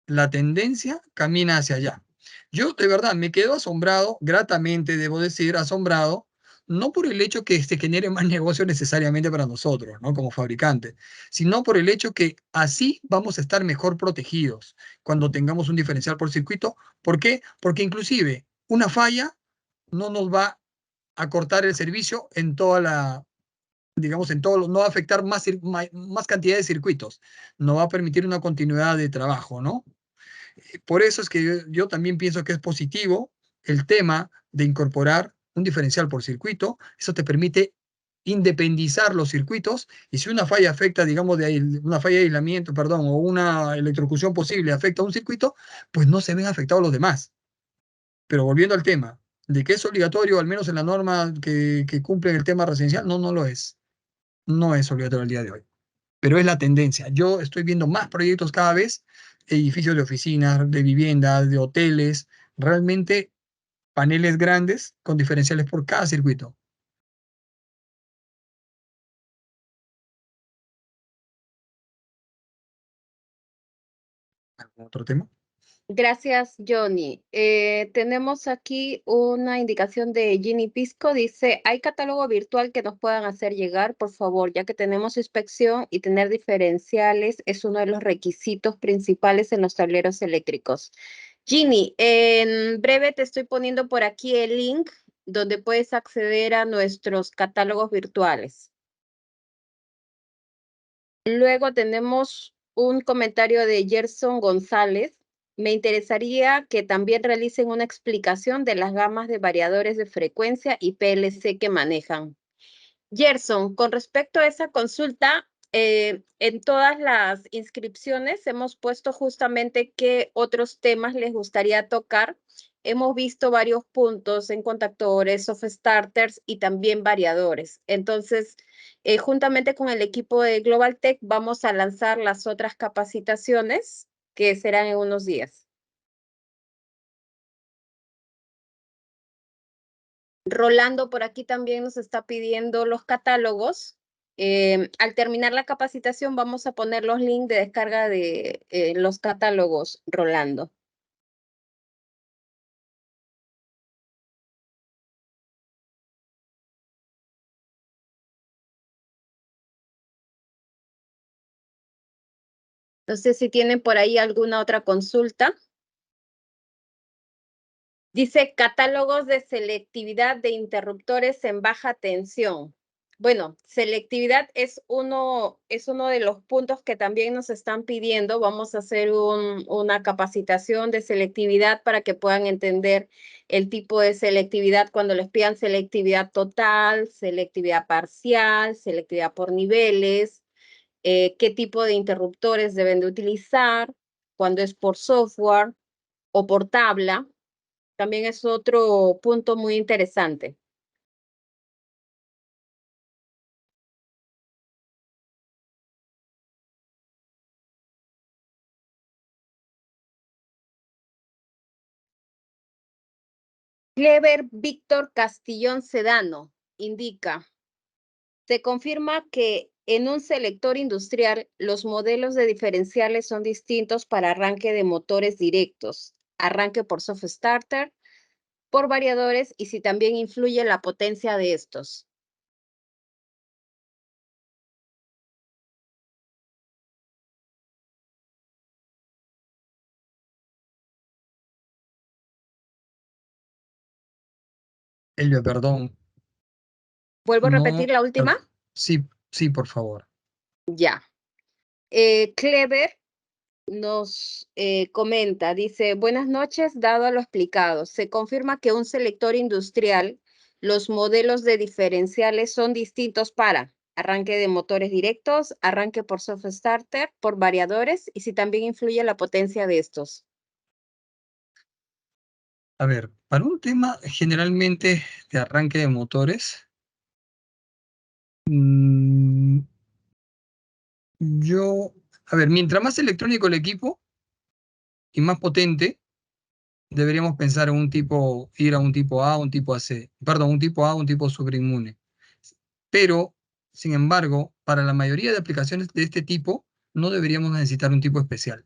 la tendencia camina hacia allá. Yo de verdad me quedo asombrado, gratamente debo decir, asombrado, no por el hecho que este genere más negocio necesariamente para nosotros, ¿no? Como fabricantes, sino por el hecho que así vamos a estar mejor protegidos cuando tengamos un diferencial por circuito. ¿Por qué? Porque inclusive una falla no nos va a cortar el servicio en toda la, digamos, no va a afectar más cantidad de circuitos, no va a permitir una continuidad de trabajo, ¿no? Por eso es que yo también pienso que es positivo el tema de incorporar un diferencial por circuito. Eso te permite independizar los circuitos y si una falla afecta, digamos, una falla de aislamiento, perdón, o una electrocución posible afecta a un circuito, pues no se ven afectados los demás. Pero volviendo al tema, de que es obligatorio, al menos en la norma que cumple el tema residencial, no, no lo es. No es obligatorio el día de hoy, pero es la tendencia. Yo estoy viendo más proyectos cada vez, edificios de oficinas, de viviendas, de hoteles, realmente paneles grandes con diferenciales por cada circuito. ¿Algún otro tema? Gracias, Johnny. Tenemos aquí una indicación de Ginny Pisco. Dice, ¿hay catálogo virtual que nos puedan hacer llegar, por favor? Ya que tenemos inspección y tener diferenciales es uno de los requisitos principales en los tableros eléctricos. Ginny, en breve te estoy poniendo por aquí el link donde puedes acceder a nuestros catálogos virtuales. Luego tenemos un comentario de Gerson González. Me interesaría que también realicen una explicación de las gamas de variadores de frecuencia y PLC que manejan. Gerson, con respecto a esa consulta, en todas las inscripciones hemos puesto justamente qué otros temas les gustaría tocar. Hemos visto varios puntos en contactores, soft starters y también variadores. Entonces, juntamente con el equipo de Global Tech vamos a lanzar las otras capacitaciones que serán en unos días. Rolando por aquí también nos está pidiendo los catálogos. Al terminar la capacitación vamos a poner los links de descarga de los catálogos, Rolando. No sé si tienen por ahí alguna otra consulta. Dice catálogos de selectividad de interruptores en baja tensión. Bueno, selectividad es uno de los puntos que también nos están pidiendo. Vamos a hacer una capacitación de selectividad para que puedan entender el tipo de selectividad cuando les pidan selectividad total, selectividad parcial, selectividad por niveles, qué tipo de interruptores deben de utilizar, cuando es por software o por tabla. También es otro punto muy interesante. Clever Víctor Castillón Sedano indica, se confirma que en un selector industrial los modelos de diferenciales son distintos para arranque de motores directos, arranque por soft starter, por variadores y si también influye la potencia de estos. Elvia, perdón. ¿Vuelvo a repetir No, la última? sí, sí, por favor. Ya. Clever nos comenta, dice, buenas noches, dado a lo explicado, se confirma que un selector industrial, los modelos de diferenciales son distintos para arranque de motores directos, arranque por soft starter, por variadores y si también influye la potencia de estos. A ver, para un tema generalmente de arranque de motores, a ver, mientras más electrónico el equipo y más potente, deberíamos pensar en ir a un tipo A, un tipo AC, perdón, un tipo A, un tipo superinmune. Pero, sin embargo, para la mayoría de aplicaciones de este tipo, no deberíamos necesitar un tipo especial.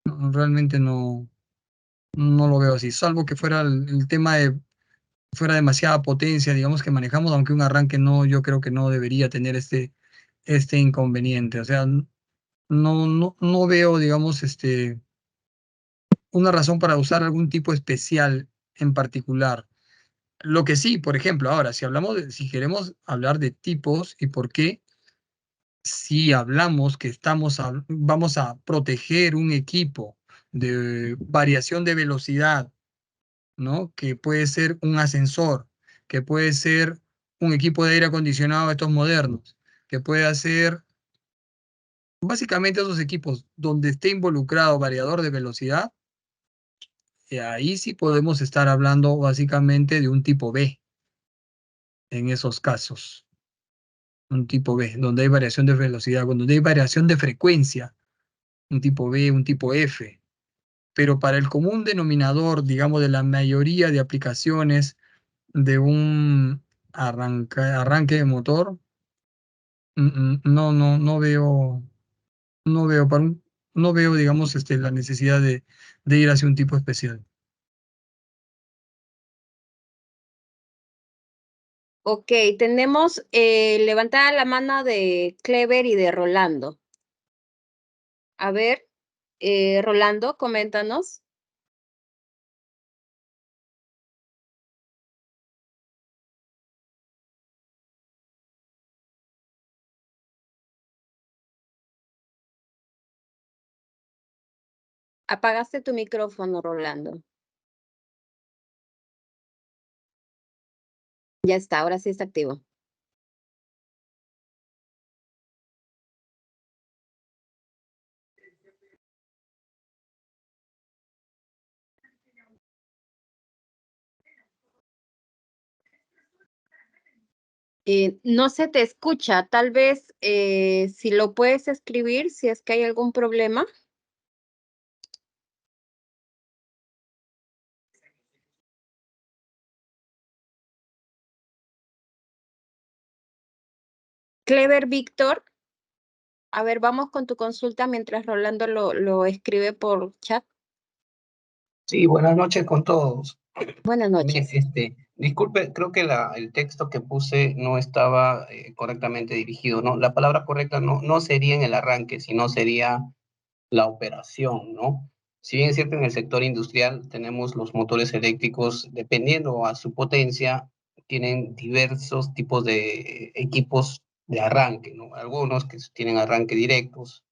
Realmente no lo veo así, salvo que fuera el tema de fuera demasiada potencia, digamos que manejamos, aunque un arranque no, yo creo que no debería tener este inconveniente. O sea, no veo, digamos, una razón para usar algún tipo especial en particular. Lo que sí, por ejemplo, ahora, si queremos hablar de tipos y por qué, si hablamos que vamos a proteger un equipo de variación de velocidad, ¿no? Que puede ser un ascensor, que puede ser un equipo de aire acondicionado de estos modernos, que puede ser básicamente esos equipos donde esté involucrado variador de velocidad, ahí sí podemos estar hablando básicamente de un tipo B en esos casos. Un tipo B, donde hay variación de velocidad, donde hay variación de frecuencia, un tipo B, un tipo F. Pero para el común denominador, digamos, de la mayoría de aplicaciones de un arranque de motor, no veo, no veo, digamos, la necesidad de ir hacia un tipo especial. Ok, tenemos levantada la mano de Clever y de Rolando. A ver, Rolando, coméntanos. Apagaste tu micrófono, Rolando. Ya está, ahora sí está activo. No se te escucha, tal vez si lo puedes escribir, si es que hay algún problema. Clever Víctor, a ver, vamos con tu consulta mientras Rolando lo escribe por chat. Sí, buenas noches con todos. Buenas Bien, noches. disculpe, creo que el texto que puse no estaba correctamente dirigido, ¿no? La palabra correcta no sería en el arranque, sino sería la operación, ¿no? Si bien es cierto, en el sector industrial tenemos los motores eléctricos, dependiendo a su potencia, tienen diversos tipos de equipos de arranque, ¿no? Algunos que tienen arranque directos,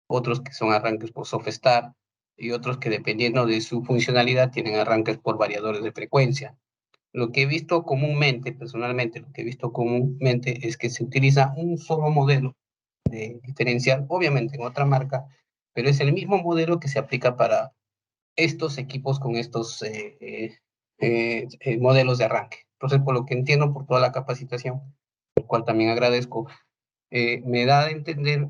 otros que son arranques por soft start y otros que dependiendo de su funcionalidad tienen arranques por variadores de frecuencia. Lo que he visto comúnmente, personalmente, lo que he visto comúnmente es que se utiliza un solo modelo de diferencial, obviamente en otra marca, pero es el mismo modelo que se aplica para estos equipos con estos modelos de arranque. Entonces, por lo que entiendo por toda la capacitación, el cual también agradezco, me da de entender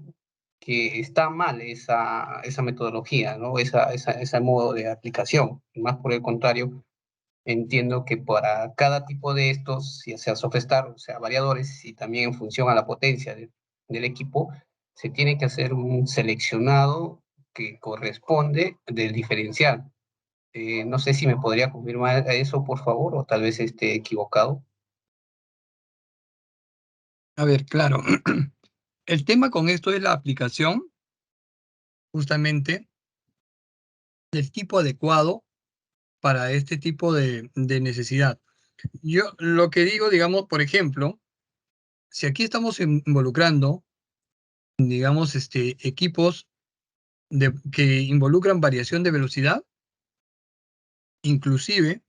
que está mal esa metodología, ¿no? Ese modo de aplicación. Más por el contrario, entiendo que para cada tipo de estos, ya sea soft start o sea variadores, y también en función a la potencia del equipo, se tiene que hacer un seleccionado que corresponde del diferencial. No sé si me podría confirmar eso, por favor, o tal vez esté equivocado. A ver, claro. El tema con esto es la aplicación, justamente, del tipo adecuado para este tipo de necesidad. Yo lo que digo, digamos, por ejemplo, si aquí estamos involucrando, digamos, equipos que involucran variación de velocidad, inclusive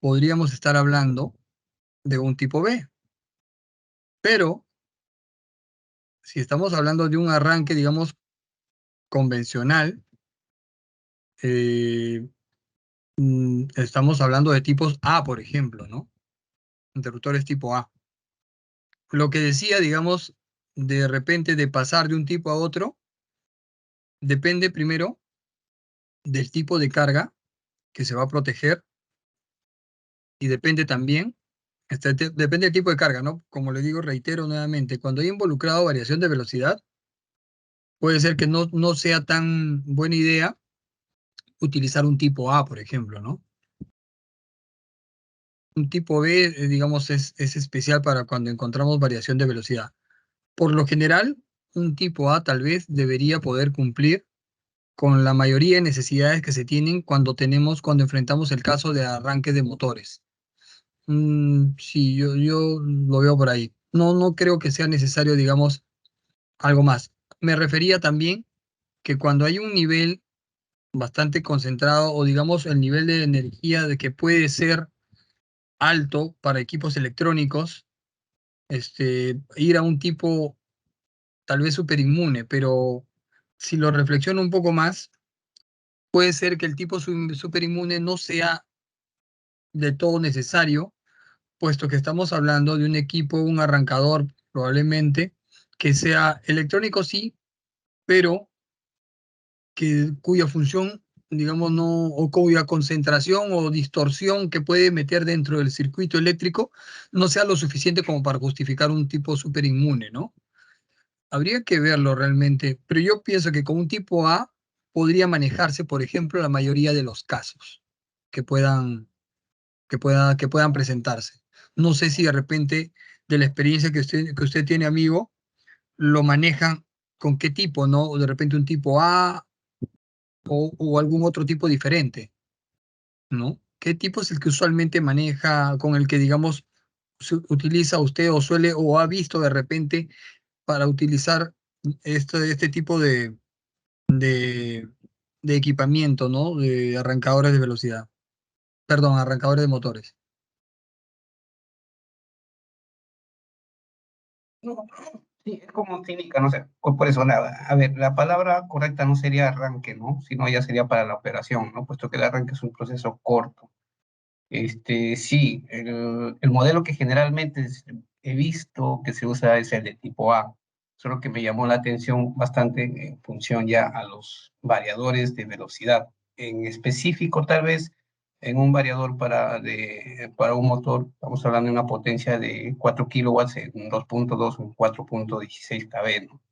podríamos estar hablando de un tipo B. Pero si estamos hablando de un arranque, digamos, convencional, estamos hablando de tipos A, por ejemplo, ¿no? Interruptores tipo A. Lo que decía, digamos, de repente de pasar de un tipo a otro, depende primero del tipo de carga que se va a proteger y depende también, depende del tipo de carga, ¿no? Como le digo, reitero nuevamente, cuando hay involucrado variación de velocidad, puede ser que no sea tan buena idea utilizar un tipo A, por ejemplo, ¿no? Un tipo B, digamos, es especial para cuando encontramos variación de velocidad. Por lo general, un tipo A tal vez debería poder cumplir con la mayoría de necesidades que se tienen cuando enfrentamos el caso de arranque de motores. Sí, yo lo veo por ahí. No creo que sea necesario, digamos, algo más. Me refería también que cuando hay un nivel bastante concentrado o digamos el nivel de energía de que puede ser alto para equipos electrónicos, ir a un tipo tal vez superinmune, pero si lo reflexiono un poco más, puede ser que el tipo superinmune no sea de todo necesario, puesto que estamos hablando de un equipo, un arrancador probablemente, que sea electrónico sí, pero cuya función, digamos, no, o cuya concentración o distorsión que puede meter dentro del circuito eléctrico no sea lo suficiente como para justificar un tipo superinmune, ¿no? Habría que verlo realmente, pero yo pienso que con un tipo A podría manejarse, por ejemplo, la mayoría de los casos que puedan presentarse. No sé si de repente de la experiencia que usted tiene, amigo, lo manejan con qué tipo, ¿no? O de repente un tipo A o algún otro tipo diferente, ¿no? ¿Qué tipo es el que usualmente maneja, con el que, digamos, utiliza usted o suele o ha visto de repente para utilizar este tipo de, de equipamiento, ¿no? De arrancadores de velocidad. Perdón, arrancadores de motores. No, sí, es como cínica, no sé, por eso, a ver, la palabra correcta no sería arranque, ¿no? Sino ya sería para la operación, ¿no? Puesto que el arranque es un proceso corto. Sí, el modelo que generalmente he visto que se usa es el de tipo A, solo que me llamó la atención bastante en función ya a los variadores de velocidad. En específico, tal vez en un variador para un motor, estamos hablando de una potencia de 4 kilowatts en un 2.2 o un 4.16 kV, ¿no?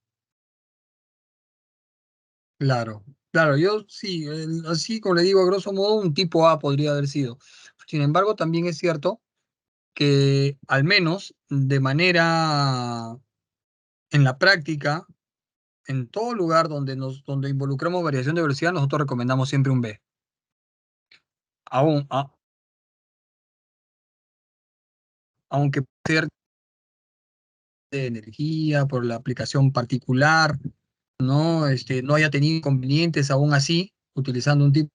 Claro, claro, yo sí, así como le digo, a grosso modo, un tipo A podría haber sido. Sin embargo, también es cierto que al menos de manera en la práctica, en todo lugar donde involucramos variación de velocidad, nosotros recomendamos siempre un B. Aún, aunque puede ser de energía, por la aplicación particular, no haya tenido inconvenientes aún así, utilizando un tipo,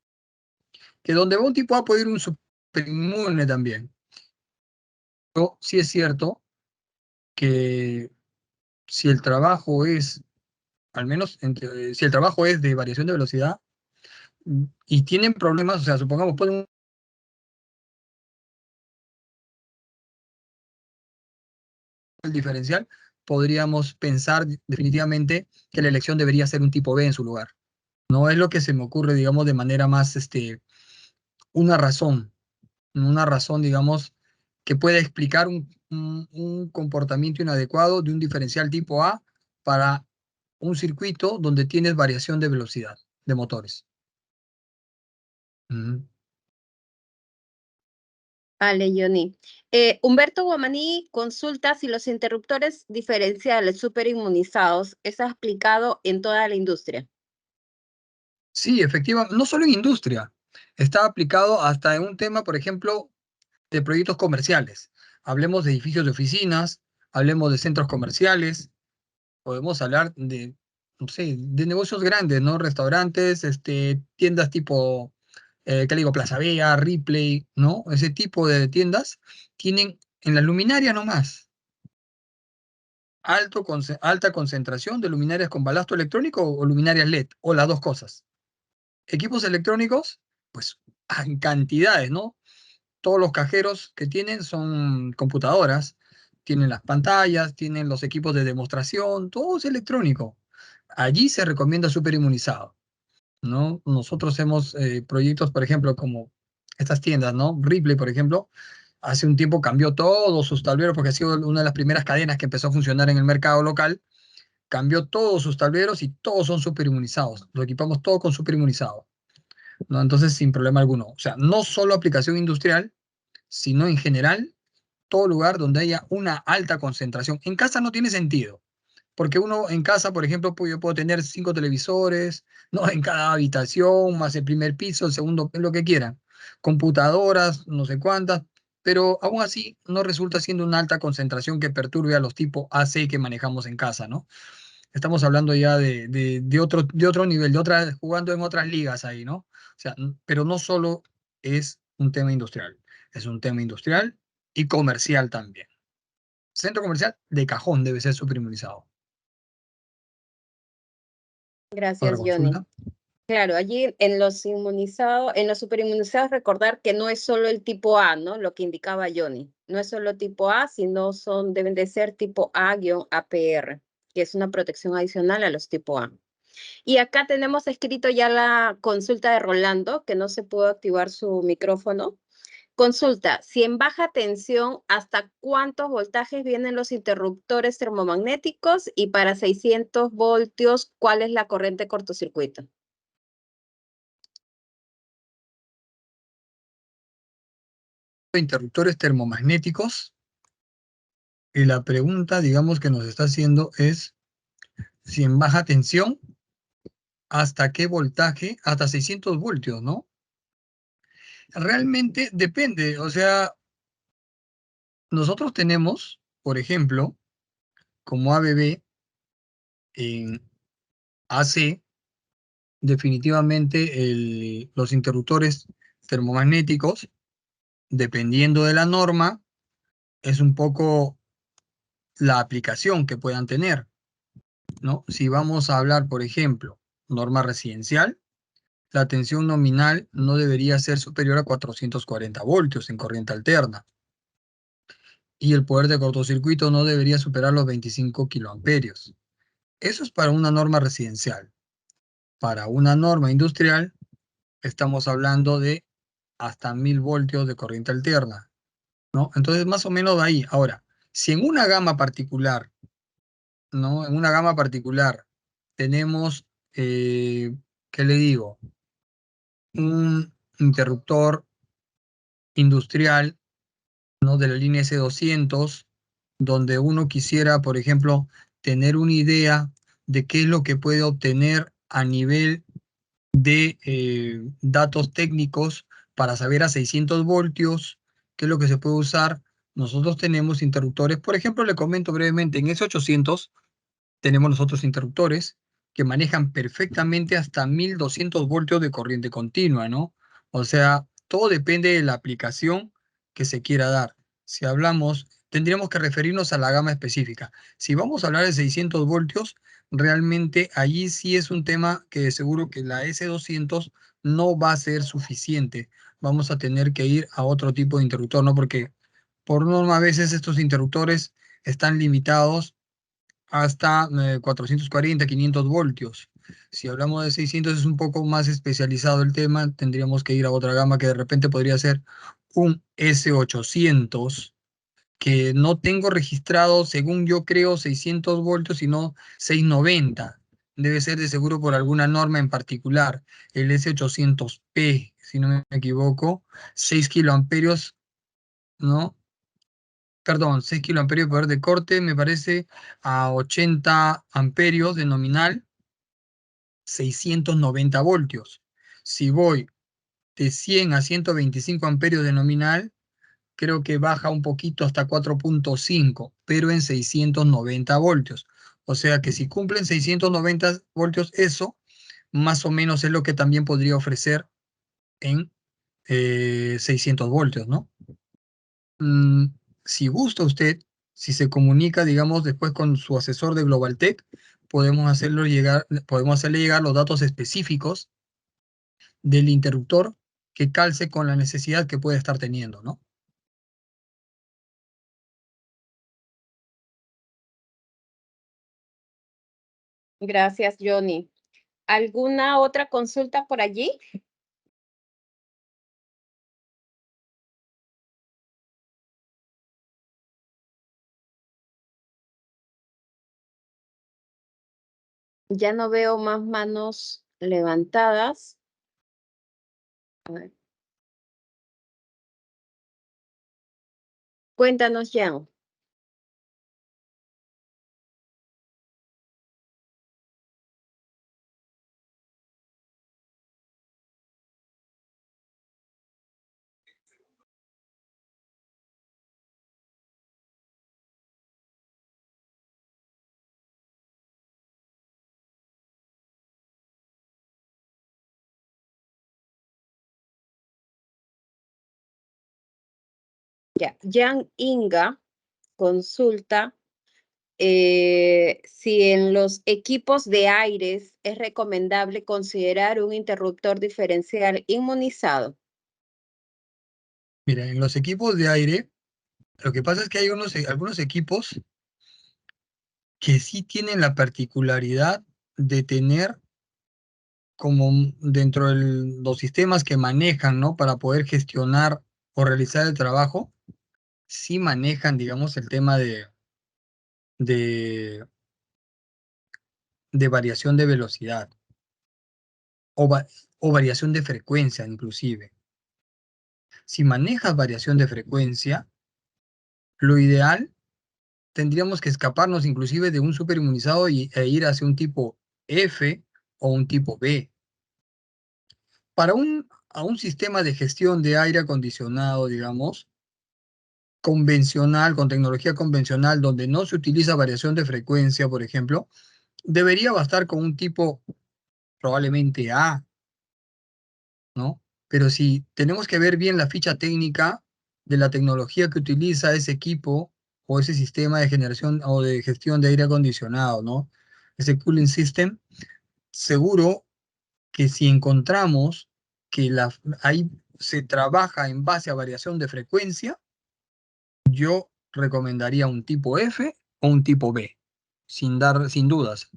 que donde va un tipo A puede ir un superinmune también. Pero sí es cierto que si el trabajo es, al menos si el trabajo es de variación de velocidad y tienen problemas, o sea, supongamos, pueden el diferencial, podríamos pensar definitivamente que la elección debería ser un tipo B en su lugar. No es lo que se me ocurre, digamos, de manera más, una razón, digamos, que pueda explicar un comportamiento inadecuado de un diferencial tipo A para un circuito donde tienes variación de velocidad de motores. Ujú. Vale, Johnny. Humberto Guamaní consulta si los interruptores diferenciales superinmunizados es aplicado en toda la industria. Sí, efectivamente, no solo en industria, está aplicado hasta en un tema, por ejemplo, de proyectos comerciales. Hablemos de edificios de oficinas, hablemos de centros comerciales, podemos hablar de, no sé, de negocios grandes, ¿no? Restaurantes, tiendas tipo, ¿qué le digo? Plaza Vea, Ripley, ¿no? Ese tipo de tiendas tienen en la luminaria nomás alta concentración de luminarias con balasto electrónico o luminarias LED, o las dos cosas. Equipos electrónicos, pues en cantidades, ¿no? Todos los cajeros que tienen son computadoras, tienen las pantallas, tienen los equipos de demostración, todo es electrónico. Allí se recomienda superinmunizado, ¿no? Nosotros hacemos proyectos, por ejemplo, como estas tiendas, ¿no? Ripley, por ejemplo, hace un tiempo cambió todos sus tableros porque ha sido una de las primeras cadenas que empezó a funcionar en el mercado local. Cambió todos sus tableros y todos son superinmunizados. Lo equipamos todo con superinmunizado, ¿no? Entonces, sin problema alguno. O sea, no solo aplicación industrial, sino en general, todo lugar donde haya una alta concentración. En casa no tiene sentido, porque uno en casa, por ejemplo, yo puedo tener 5 televisores, ¿no? En cada habitación, más el primer piso, el segundo, lo que quieran. Computadoras, no sé cuántas, pero aún así no resulta siendo una alta concentración que perturbe a los tipos AC que manejamos en casa, ¿no? Estamos hablando ya de otro nivel, jugando en otras ligas ahí, ¿no? O sea, pero no solo es un tema industrial, es un tema industrial y comercial también. Centro comercial de cajón debe ser superinmunizado. ¿Otra Gracias, Johnny. consulta? Claro, allí en los inmunizados, en los superinmunizados, recordar que no es solo el tipo A, ¿no? Lo que indicaba Johnny. No es solo tipo A, sino deben de ser tipo A-APR, que es una protección adicional a los tipo A. Y acá tenemos escrito ya la consulta de Rolando, que no se pudo activar su micrófono. Consulta, si en baja tensión, ¿hasta cuántos voltajes vienen los interruptores termomagnéticos? Y para 600 voltios, ¿cuál es la corriente cortocircuito? Interruptores termomagnéticos. Y la pregunta, digamos, que nos está haciendo es si en baja tensión, ¿hasta qué voltaje? Hasta 600 voltios, ¿no? Realmente depende, o sea, nosotros tenemos, por ejemplo, como ABB en AC, definitivamente los interruptores termomagnéticos, dependiendo de la norma, es un poco la aplicación que puedan tener, ¿no? Si vamos a hablar, por ejemplo, norma residencial, la tensión nominal no debería ser superior a 440 voltios en corriente alterna. Y el poder de cortocircuito no debería superar los 25 kiloamperios. Eso es para una norma residencial. Para una norma industrial, estamos hablando de hasta 1000 voltios de corriente alterna, ¿no? Entonces, más o menos de ahí. Ahora, si en una gama particular, ¿no? En una gama particular tenemos, ¿qué le digo? Un interruptor industrial, ¿no? De la línea S200, donde uno quisiera, por ejemplo, tener una idea de qué es lo que puede obtener a nivel de datos técnicos para saber a 600 voltios qué es lo que se puede usar. Nosotros tenemos interruptores, por ejemplo, le comento brevemente, en S800 tenemos nosotros interruptores que manejan perfectamente hasta 1200 voltios de corriente continua, ¿no? O sea, todo depende de la aplicación que se quiera dar. Si hablamos, tendríamos que referirnos a la gama específica. Si vamos a hablar de 600 voltios, realmente allí sí es un tema que de seguro que la S200 no va a ser suficiente. Vamos a tener que ir a otro tipo de interruptor, ¿no? Porque por norma a veces estos interruptores están limitados hasta 440, 500 voltios. Si hablamos de 600 es un poco más especializado el tema, tendríamos que ir a otra gama que de repente podría ser un S800, que no tengo registrado, según yo creo, 600 voltios, sino 690. Debe ser de seguro por alguna norma en particular. El S800P, si no me equivoco, 6 kiloamperios, ¿no? Perdón, 6 kiloamperios de poder de corte, me parece a 80 amperios de nominal, 690 voltios. Si voy de 100 a 125 amperios de nominal, creo que baja un poquito hasta 4.5, pero en 690 voltios. O sea que si cumplen 690 voltios, eso más o menos es lo que también podría ofrecer en 600 voltios, ¿no? Si gusta usted, si se comunica, digamos, después con su asesor de GlobalTech, podemos hacerle llegar los datos específicos del interruptor que calce con la necesidad que puede estar teniendo, ¿no? Gracias, Johnny. ¿Alguna otra consulta por allí? Ya no veo más manos levantadas. A ver. Cuéntanos, Jan. Ya, Jan Inga consulta si en los equipos de aires es recomendable considerar un interruptor diferencial inmunizado. Mira, en los equipos de aire, lo que pasa es que hay algunos equipos que sí tienen la particularidad de tener como dentro de los sistemas que manejan, ¿no? Para poder gestionar o realizar el trabajo, sí manejan, digamos, el tema de, de variación de velocidad o, o variación de frecuencia, inclusive. Si manejas variación de frecuencia, lo ideal tendríamos que escaparnos inclusive de un superinmunizado e ir hacia un tipo F o un tipo B. Para a un sistema de gestión de aire acondicionado, digamos, convencional, con tecnología convencional, donde no se utiliza variación de frecuencia, por ejemplo, debería bastar con un tipo probablemente A, ¿no? Pero si tenemos que ver bien la ficha técnica de la tecnología que utiliza ese equipo o ese sistema de generación o de gestión de aire acondicionado, ¿no? Ese cooling system, seguro que si encontramos que ahí se trabaja en base a variación de frecuencia, yo recomendaría un tipo F o un tipo B, sin dudas.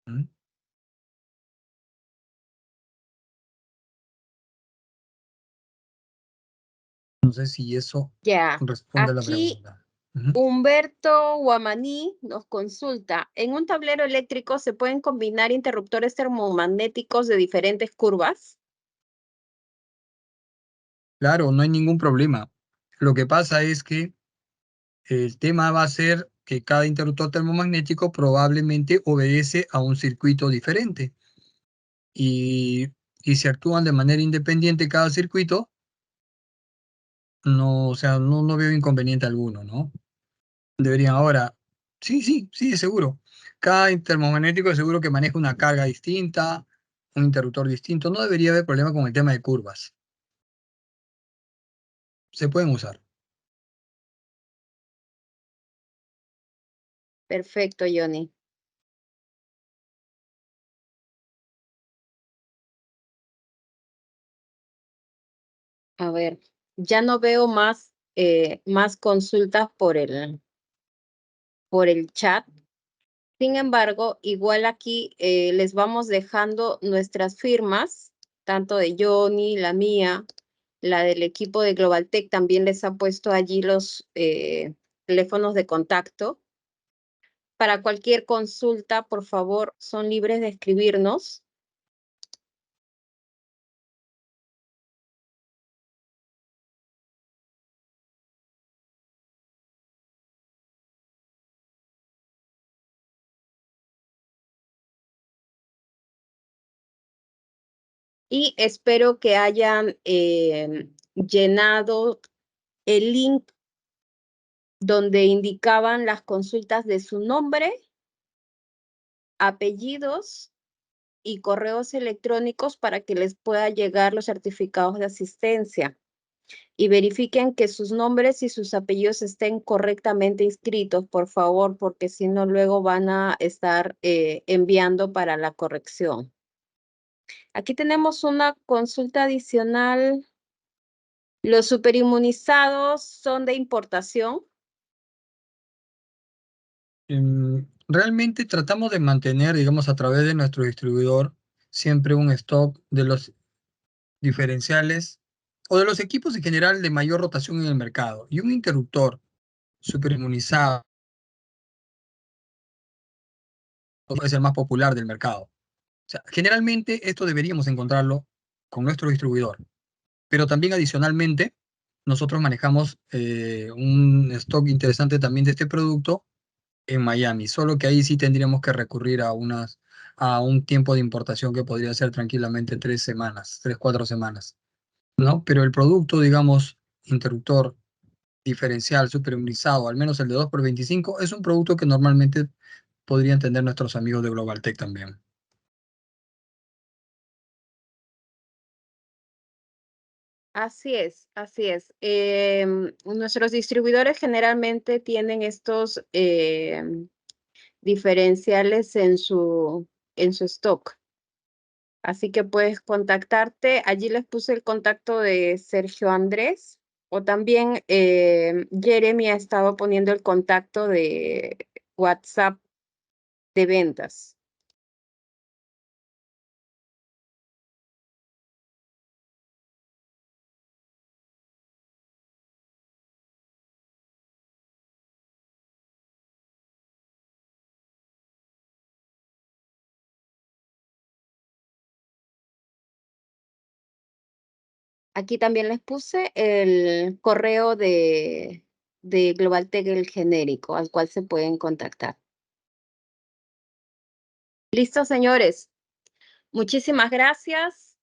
¿Mm? No sé si eso Ya, responde a la aquí pregunta. Ujú. Humberto Guamaní nos consulta, ¿en un tablero eléctrico se pueden combinar interruptores termomagnéticos de diferentes curvas? Claro, no hay ningún problema. Lo que pasa es que el tema va a ser que cada interruptor termomagnético probablemente obedece a un circuito diferente. Y, y si actúan de manera independiente cada circuito, no, o sea, no veo inconveniente alguno, ¿no? Deberían ahora, sí, seguro. Cada termomagnético seguro que maneja una carga distinta, un interruptor distinto. No debería haber problema con el tema de curvas. Se pueden usar. Perfecto, Johnny. A ver, ya no veo más consultas por el chat. Sin embargo, igual aquí les vamos dejando nuestras firmas, tanto de Johnny, la mía, la del equipo de GlobalTech, también les ha puesto allí los teléfonos de contacto. Para cualquier consulta, por favor, son libres de escribirnos. Y espero que hayan llenado el link donde indicaban las consultas de su nombre, apellidos y correos electrónicos para que les pueda llegar los certificados de asistencia. Y verifiquen que sus nombres y sus apellidos estén correctamente inscritos, por favor, porque si no luego van a estar enviando para la corrección. Aquí tenemos una consulta adicional. ¿Los superinmunizados son de importación? Realmente tratamos de mantener, digamos, a través de nuestro distribuidor, siempre un stock de los diferenciales o de los equipos en general de mayor rotación en el mercado. Y un interruptor superinmunizado puede ser el más popular del mercado. O sea, generalmente esto deberíamos encontrarlo con nuestro distribuidor. Pero también adicionalmente, nosotros manejamos un stock interesante también de este producto en Miami, solo que ahí sí tendríamos que recurrir a un tiempo de importación que podría ser tranquilamente 3 semanas, 3, 4 semanas, ¿no? Pero el producto, digamos, interruptor diferencial superinmunizado, al menos el de 2x25, es un producto que normalmente podrían tener nuestros amigos de GlobalTech también. Así es, así es. Nuestros distribuidores generalmente tienen estos diferenciales en su stock. Así que puedes contactarte. Allí les puse el contacto de Sergio Andrés. O también Jeremy ha estado poniendo el contacto de WhatsApp de ventas. Aquí también les puse el correo de GlobalTech, el genérico, al cual se pueden contactar. Listo, señores. Muchísimas gracias.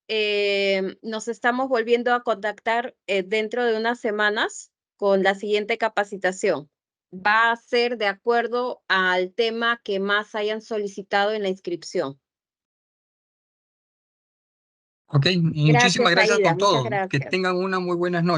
Nos estamos volviendo a contactar dentro de unas semanas con la siguiente capacitación. Va a ser de acuerdo al tema que más hayan solicitado en la inscripción. Ok, muchísimas gracias Aida. por Muchas todo. Que gracias. tengan una muy buena noche.